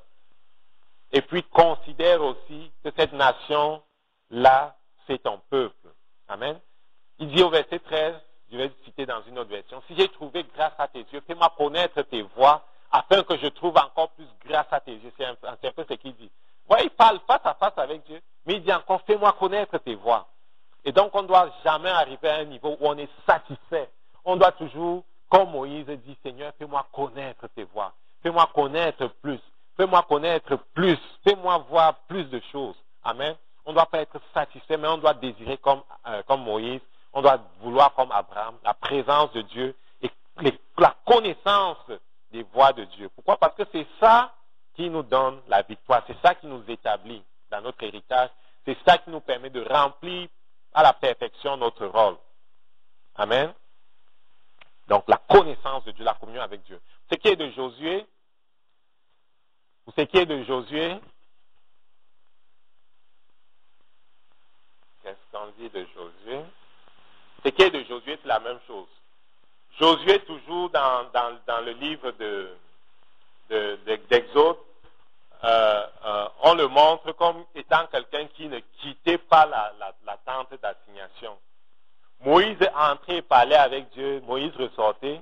Et puis considère aussi que cette nation-là, c'est ton peuple. Amen. Il dit au verset 13, je vais citer dans une autre version, si j'ai trouvé grâce à tes yeux, fais-moi connaître tes voies, afin que je trouve encore plus grâce à tes yeux. C'est un peu ce qu'il dit. Ouais, il parle face à face avec Dieu, mais il dit encore, fais-moi connaître tes voies. Et donc, on ne doit jamais arriver à un niveau où on est satisfait. On doit toujours, comme Moïse dit, Seigneur, fais-moi connaître tes voies. Fais-moi connaître plus. Fais-moi connaître plus. Fais-moi voir plus de choses. Amen. On ne doit pas être satisfait, mais on doit désirer comme Moïse. On doit vouloir comme Abraham la présence de Dieu et la connaissance des voies de Dieu. Pourquoi? Parce que c'est ça qui nous donne la victoire. C'est ça qui nous établit dans notre héritage. C'est ça qui nous permet de remplir à la perfection notre rôle. Amen. Donc la connaissance de Dieu, la communion avec Dieu. Ce qui est de Josué, ou ce qui est de Josué, qu'est-ce qu'on dit de Josué? Ce qui est de Josué, c'est la même chose. Josué, toujours dans le livre d'Exode, on le montre comme étant quelqu'un qui ne quittait pas la tente d'assignation. Moïse entrait et parlait avec Dieu, Moïse ressortait,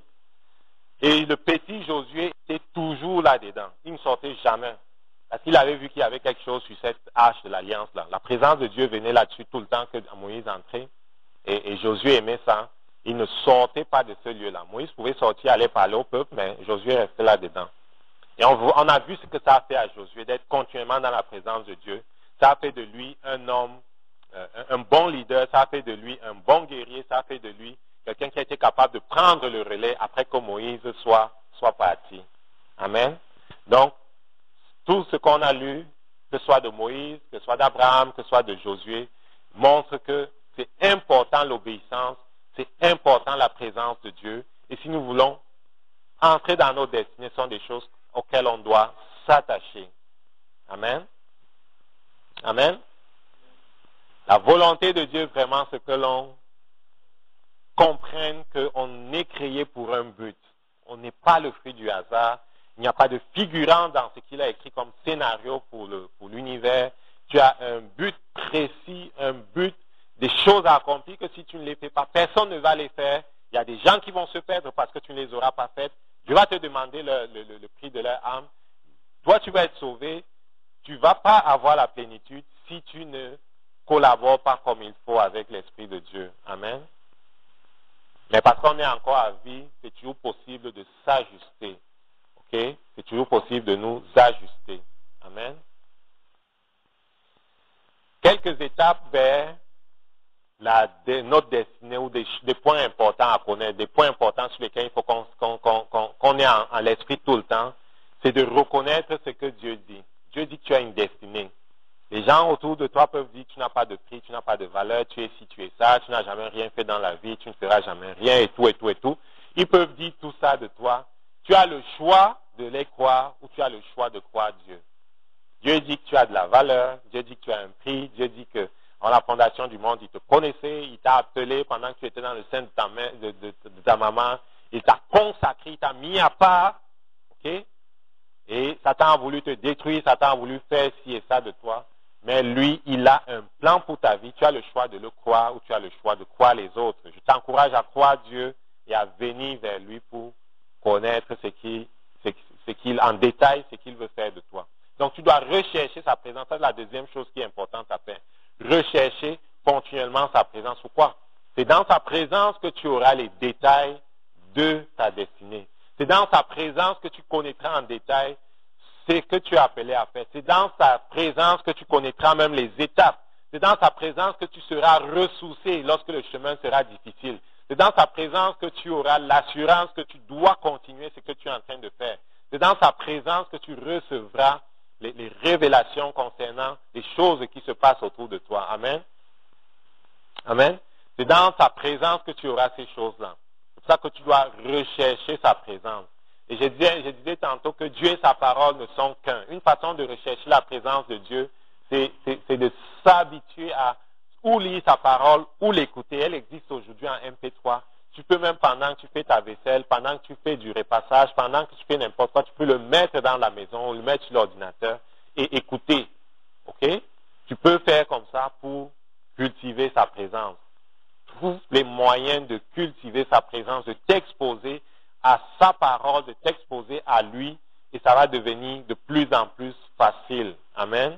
et le petit Josué était toujours là-dedans. Il ne sortait jamais. Parce qu'il avait vu qu'il y avait quelque chose sur cette arche de l'alliance-là. La présence de Dieu venait là-dessus tout le temps que Moïse entrait. Et Josué aimait ça. Il ne sortait pas de ce lieu-là. Moïse pouvait sortir, aller parler au peuple, mais Josué restait là-dedans. Et on a vu ce que ça a fait à Josué, d'être continuellement dans la présence de Dieu. Ça a fait de lui un homme, un bon leader, ça a fait de lui un bon guerrier, ça a fait de lui quelqu'un qui a été capable de prendre le relais après que Moïse soit parti. Amen. Donc, tout ce qu'on a lu, que ce soit de Moïse, que ce soit d'Abraham, que ce soit de Josué, montre que c'est important l'obéissance, c'est important la présence de Dieu. Et si nous voulons entrer dans nos destinées, ce sont des choses auxquelles on doit s'attacher. Amen. Amen. La volonté de Dieu, vraiment, c'est que l'on comprenne qu'on est créé pour un but. On n'est pas le fruit du hasard. Il n'y a pas de figurant dans ce qu'il a écrit comme scénario pour l'univers. Tu as un but précis, un but, des choses à accomplir que si tu ne les fais pas, personne ne va les faire. Il y a des gens qui vont se perdre parce que tu ne les auras pas faites. Dieu va te demander le prix de leur âme. Toi, tu vas être sauvé. Tu ne vas pas avoir la plénitude si tu ne collabores pas comme il faut avec l'Esprit de Dieu. Amen. Mais parce qu'on est encore à vie, c'est toujours possible de s'ajuster. OK? C'est toujours possible de nous ajuster. Amen. Quelques étapes vers notre destinée ou des points importants à connaître, des points importants sur lesquels il faut qu'on ait en l'esprit tout le temps, c'est de reconnaître ce que Dieu dit. Dieu dit que tu as une destinée. Les gens autour de toi peuvent dire que tu n'as pas de prix, tu n'as pas de valeur, tu es ci, tu es ça, tu n'as jamais rien fait dans la vie, tu ne feras jamais rien et tout et tout et tout. Ils peuvent dire tout ça de toi. Tu as le choix de les croire ou tu as le choix de croire Dieu. Dieu dit que tu as de la valeur, Dieu dit que tu as un prix, Dieu dit que en la fondation du monde, il te connaissait, il t'a appelé pendant que tu étais dans le sein de ta maman, il t'a consacré, il t'a mis à part, ok? Et Satan a voulu te détruire, Satan a voulu faire ci et ça de toi, mais lui, il a un plan pour ta vie, tu as le choix de le croire ou tu as le choix de croire les autres. Je t'encourage à croire Dieu et à venir vers lui pour connaître en détail ce qu'il veut faire de toi. Donc tu dois rechercher sa présence, c'est la deuxième chose qui est importante à faire. Rechercher continuellement sa présence. Pourquoi? C'est dans sa présence que tu auras les détails de ta destinée. C'est dans sa présence que tu connaîtras en détail ce que tu es appelé à faire. C'est dans sa présence que tu connaîtras même les étapes. C'est dans sa présence que tu seras ressourcé lorsque le chemin sera difficile. C'est dans sa présence que tu auras l'assurance que tu dois continuer ce que tu es en train de faire. C'est dans sa présence que tu recevras les révélations concernant les choses qui se passent autour de toi. Amen. Amen. C'est dans sa présence que tu auras ces choses-là. C'est pour ça que tu dois rechercher sa présence. Et je disais tantôt que Dieu et sa parole ne sont qu'un. Une façon de rechercher la présence de Dieu, c'est de s'habituer à ou lire sa parole ou l'écouter. Elle existe aujourd'hui en MP3. Tu peux même pendant que tu fais ta vaisselle, pendant que tu fais du repassage, pendant que tu fais n'importe quoi, tu peux le mettre dans la maison, le mettre sur l'ordinateur et écouter. OK? Tu peux faire comme ça pour cultiver sa présence. Trouve les moyens de cultiver sa présence, de t'exposer à sa parole, de t'exposer à lui, et ça va devenir de plus en plus facile. Amen.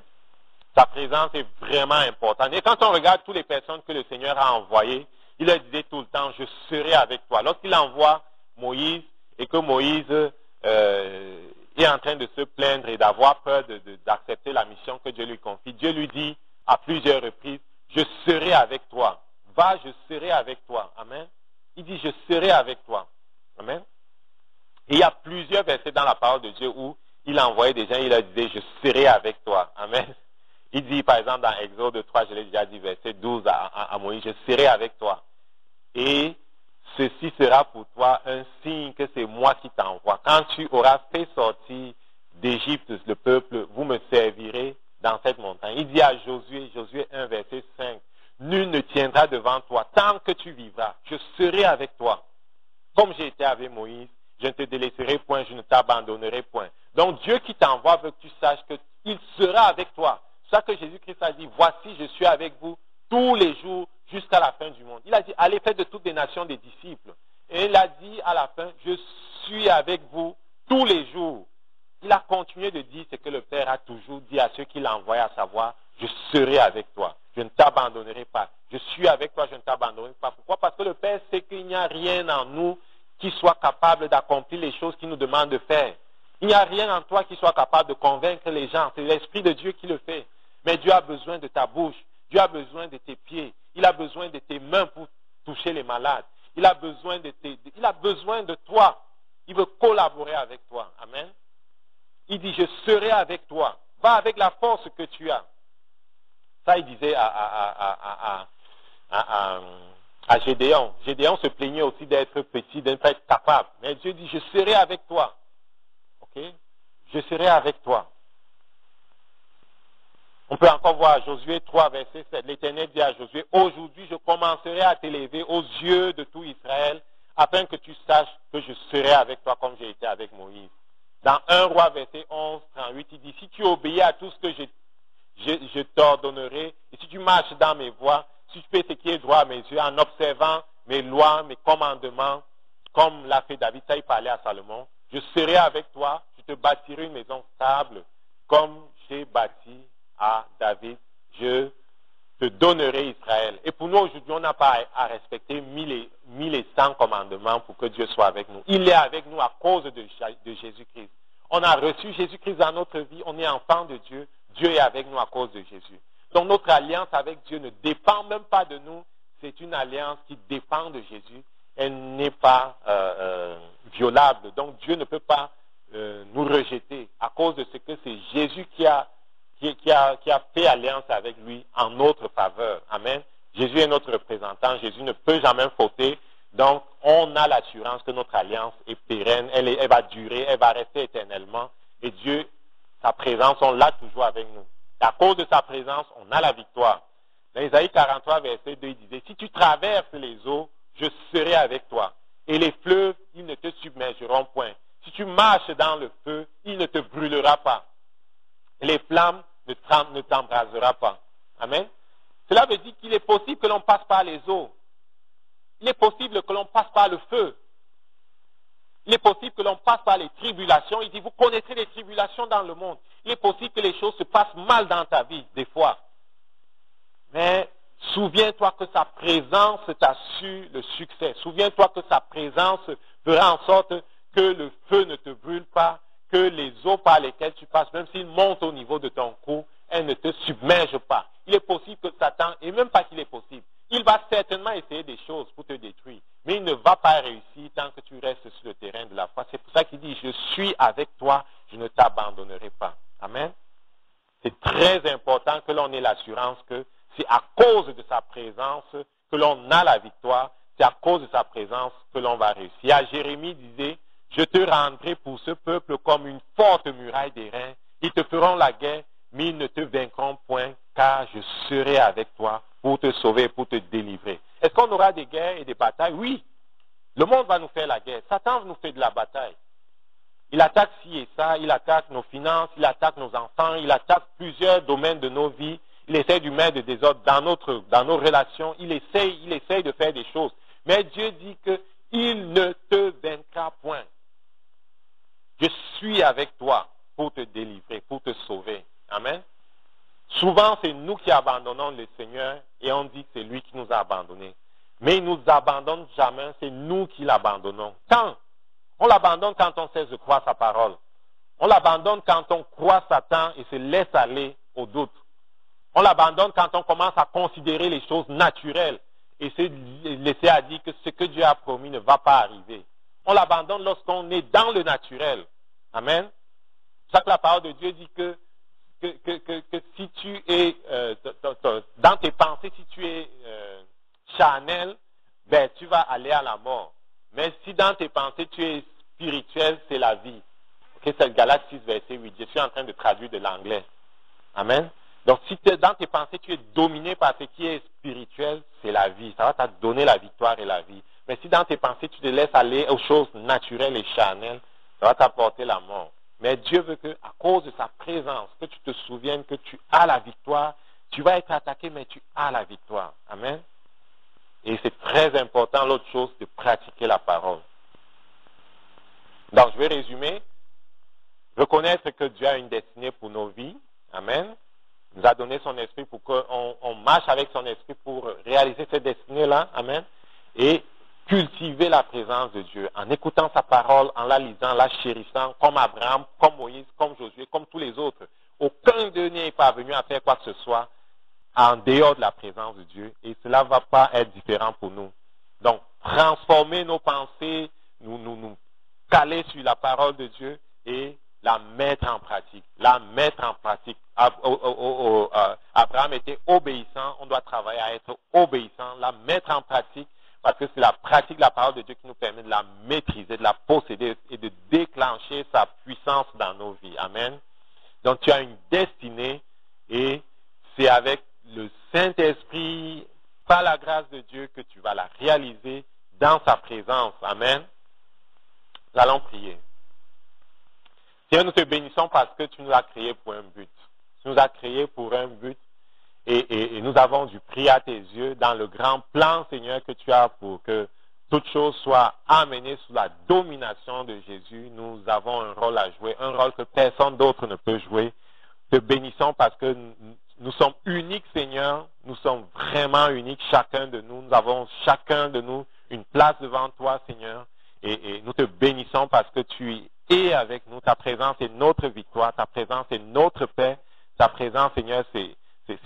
Sa présence est vraiment importante. Et quand on regarde toutes les personnes que le Seigneur a envoyées, il leur disait tout le temps, je serai avec toi. Lorsqu'il envoie Moïse et que Moïse est en train de se plaindre et d'avoir peur d'accepter la mission que Dieu lui confie, Dieu lui dit, à plusieurs reprises, je serai avec toi. Va, je serai avec toi. Amen. Il dit, je serai avec toi. Amen. Et il y a plusieurs versets dans la parole de Dieu où il envoyait des gens, il leur disait, je serai avec toi. Amen. Il dit, par exemple, dans Exode 3, je l'ai déjà dit, verset 12 à Moïse, je serai avec toi. Et ceci sera pour toi un signe que c'est moi qui t'envoie. Quand tu auras fait sortir d'Égypte le peuple, vous me servirez dans cette montagne. Il dit à Josué, Josué 1, verset 5, nul ne tiendra devant toi tant que tu vivras. Je serai avec toi. Comme j'ai été avec Moïse, je ne te délaisserai point, je ne t'abandonnerai point. Donc Dieu qui t'envoie veut que tu saches qu'il sera avec toi. C'est ça que Jésus-Christ a dit, voici, je suis avec vous tous les jours jusqu'à la fin du monde. Il a dit, allez faire de toutes les nations des disciples. Et il a dit à la fin, je suis avec vous tous les jours. Il a continué de dire ce que le Père a toujours dit à ceux qui l'ont envoyé, à savoir, je serai avec toi, je ne t'abandonnerai pas. Je suis avec toi, je ne t'abandonnerai pas. Pourquoi? Parce que le Père sait qu'il n'y a rien en nous qui soit capable d'accomplir les choses qu'il nous demande de faire. Il n'y a rien en toi qui soit capable de convaincre les gens. C'est l'Esprit de Dieu qui le fait. Mais Dieu a besoin de ta bouche. Dieu a besoin de tes pieds. Il a besoin de tes mains pour toucher les malades. Il a besoin de toi. Il veut collaborer avec toi. Amen. Il dit, je serai avec toi. Va avec la force que tu as. Ça, il disait à Gédéon. Gédéon se plaignait aussi d'être petit, de ne pas être capable. Mais Dieu dit, je serai avec toi. Ok? Je serai avec toi. On peut encore voir Josué 3, verset 7. L'Éternel dit à Josué, aujourd'hui je commencerai à t'élever aux yeux de tout Israël, afin que tu saches que je serai avec toi comme j'ai été avec Moïse. Dans 1 Roi, verset 11, 38, il dit, si tu obéis à tout ce que je t'ordonnerai, et si tu marches dans mes voies, si tu fais ce qui est droit à mes yeux, en observant mes lois, mes commandements, comme l'a fait David, ça il parlait à Salomon, je serai avec toi, je te bâtirai une maison stable, comme j'ai bâti à David, je te donnerai Israël. Et pour nous aujourd'hui, on n'a pas à respecter 1100 commandements pour que Dieu soit avec nous. Il est avec nous à cause de Jésus-Christ. On a reçu Jésus-Christ dans notre vie, on est enfant de Dieu, Dieu est avec nous à cause de Jésus. Donc notre alliance avec Dieu ne dépend même pas de nous, c'est une alliance qui dépend de Jésus. Elle n'est pas violable. Donc Dieu ne peut pas nous rejeter à cause de ce que c'est Jésus qui a fait alliance avec lui en notre faveur. Amen. Jésus est notre représentant. Jésus ne peut jamais fauter. Donc, on a l'assurance que notre alliance est pérenne. Elle va durer, elle va rester éternellement. Et Dieu, sa présence, on l'a toujours avec nous. Et à cause de sa présence, on a la victoire. Dans Isaïe 43, verset 2, il disait, si tu traverses les eaux, je serai avec toi. Et les fleuves, ils ne te submergeront point. Si tu marches dans le feu, il ne te brûlera pas. Les flammes ne t'embrasera pas. Amen. Cela veut dire qu'il est possible que l'on passe par les eaux. Il est possible que l'on passe par le feu. Il est possible que l'on passe par les tribulations. Il dit, vous connaîtrez les tribulations dans le monde. Il est possible que les choses se passent mal dans ta vie, des fois. Mais souviens-toi que sa présence t'assure le succès. Souviens-toi que sa présence fera en sorte que le feu ne te brûle pas, que les eaux par lesquelles tu passes, même s'ils montent au niveau de ton cou, elles ne te submergent pas. Il est possible que Satan, et même pas qu'il est possible, il va certainement essayer des choses pour te détruire, mais il ne va pas réussir tant que tu restes sur le terrain de la foi. C'est pour ça qu'il dit, je suis avec toi, je ne t'abandonnerai pas. Amen. C'est très important que l'on ait l'assurance que c'est à cause de sa présence que l'on a la victoire, c'est à cause de sa présence que l'on va réussir. À Jérémie disait, je te rendrai pour ce peuple comme une forte muraille d'airain. Ils te feront la guerre, mais ils ne te vaincront point, car je serai avec toi pour te sauver, pour te délivrer. Est-ce qu'on aura des guerres et des batailles? Oui. Le monde va nous faire la guerre. Satan nous fait de la bataille. Il attaque ci et ça, il attaque nos finances, il attaque nos enfants, il attaque plusieurs domaines de nos vies. Il essaie de mettre des désordres dans nos relations. Il essaie de faire des choses. Mais Dieu dit qu'il ne te vaincra point. Je suis avec toi pour te délivrer, pour te sauver. Amen. Souvent, c'est nous qui abandonnons le Seigneur et on dit que c'est lui qui nous a abandonnés. Mais il ne nous abandonne jamais, c'est nous qui l'abandonnons. Quand? On l'abandonne quand on cesse de croire sa parole. On l'abandonne quand on croit Satan et se laisse aller au doute. On l'abandonne quand on commence à considérer les choses naturelles et se laisser à dire que ce que Dieu a promis ne va pas arriver. On l'abandonne lorsqu'on est dans le naturel. Amen. C'est ça que la parole de Dieu dit que si tu es dans tes pensées, si tu es charnel, ben tu vas aller à la mort. Mais si dans tes pensées tu es spirituel, c'est la vie. Okay, c'est Galates 6, verset 8. Je suis en train de traduire de l'anglais. Amen. Donc si dans tes pensées tu es dominé par ce qui est spirituel, c'est la vie. Ça va te donner la victoire et la vie. Mais si dans tes pensées tu te laisses aller aux choses naturelles et charnelles, ça va t'apporter la mort. Mais Dieu veut que, à cause de sa présence, que tu te souviennes que tu as la victoire. Tu vas être attaqué, mais tu as la victoire. Amen. Et c'est très important, l'autre chose, de pratiquer la parole. Donc, je vais résumer. Reconnaître que Dieu a une destinée pour nos vies. Amen. Il nous a donné son esprit pour qu'on marche avec son esprit pour réaliser cette destinée-là. Amen. Et cultiver la présence de Dieu en écoutant sa parole, en la lisant, en la chérissant, comme Abraham, comme Moïse, comme Josué, comme tous les autres. Aucun d'eux n'est parvenu à faire quoi que ce soit en dehors de la présence de Dieu. Et cela ne va pas être différent pour nous. Donc, transformer nos pensées, nous caler sur la parole de Dieu et la mettre en pratique. La mettre en pratique. Abraham était obéissant. On doit travailler à être obéissant. La mettre en pratique. Parce que c'est la pratique de la parole de Dieu qui nous permet de la maîtriser, de la posséder et de déclencher sa puissance dans nos vies. Amen. Donc tu as une destinée et c'est avec le Saint-Esprit, par la grâce de Dieu, que tu vas la réaliser dans sa présence. Amen. Nous allons prier. Seigneur, nous te bénissons parce que tu nous as créés pour un but. Tu nous as créés pour un but. Et nous avons du prix à tes yeux dans le grand plan, Seigneur, que tu as pour que toute chose soit amenée sous la domination de Jésus. Nous avons un rôle à jouer, un rôle que personne d'autre ne peut jouer. Te bénissons parce que nous sommes uniques, Seigneur. Nous sommes vraiment uniques, chacun de nous. Nous avons chacun de nous une place devant toi, Seigneur. Et nous te bénissons parce que tu es avec nous. Ta présence est notre victoire. Ta présence est notre paix. Ta présence, Seigneur, c'est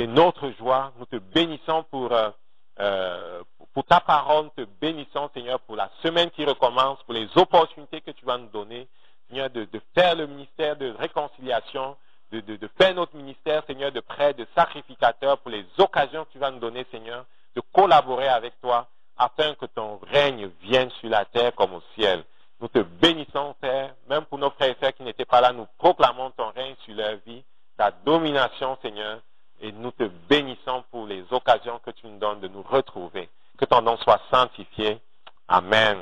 notre joie. Nous te bénissons pour ta parole. Nous te bénissons, Seigneur, pour la semaine qui recommence, pour les opportunités que tu vas nous donner, Seigneur, de faire le ministère de réconciliation, de faire notre ministère, Seigneur, de prêtre, de sacrificateur, pour les occasions que tu vas nous donner, Seigneur, de collaborer avec toi, afin que ton règne vienne sur la terre comme au ciel. Nous te bénissons, Père, même pour nos frères et sœurs qui n'étaient pas là, nous proclamons ton règne sur leur vie, ta domination, Seigneur. Et nous te bénissons pour les occasions que tu nous donnes de nous retrouver. Que ton nom soit sanctifié. Amen.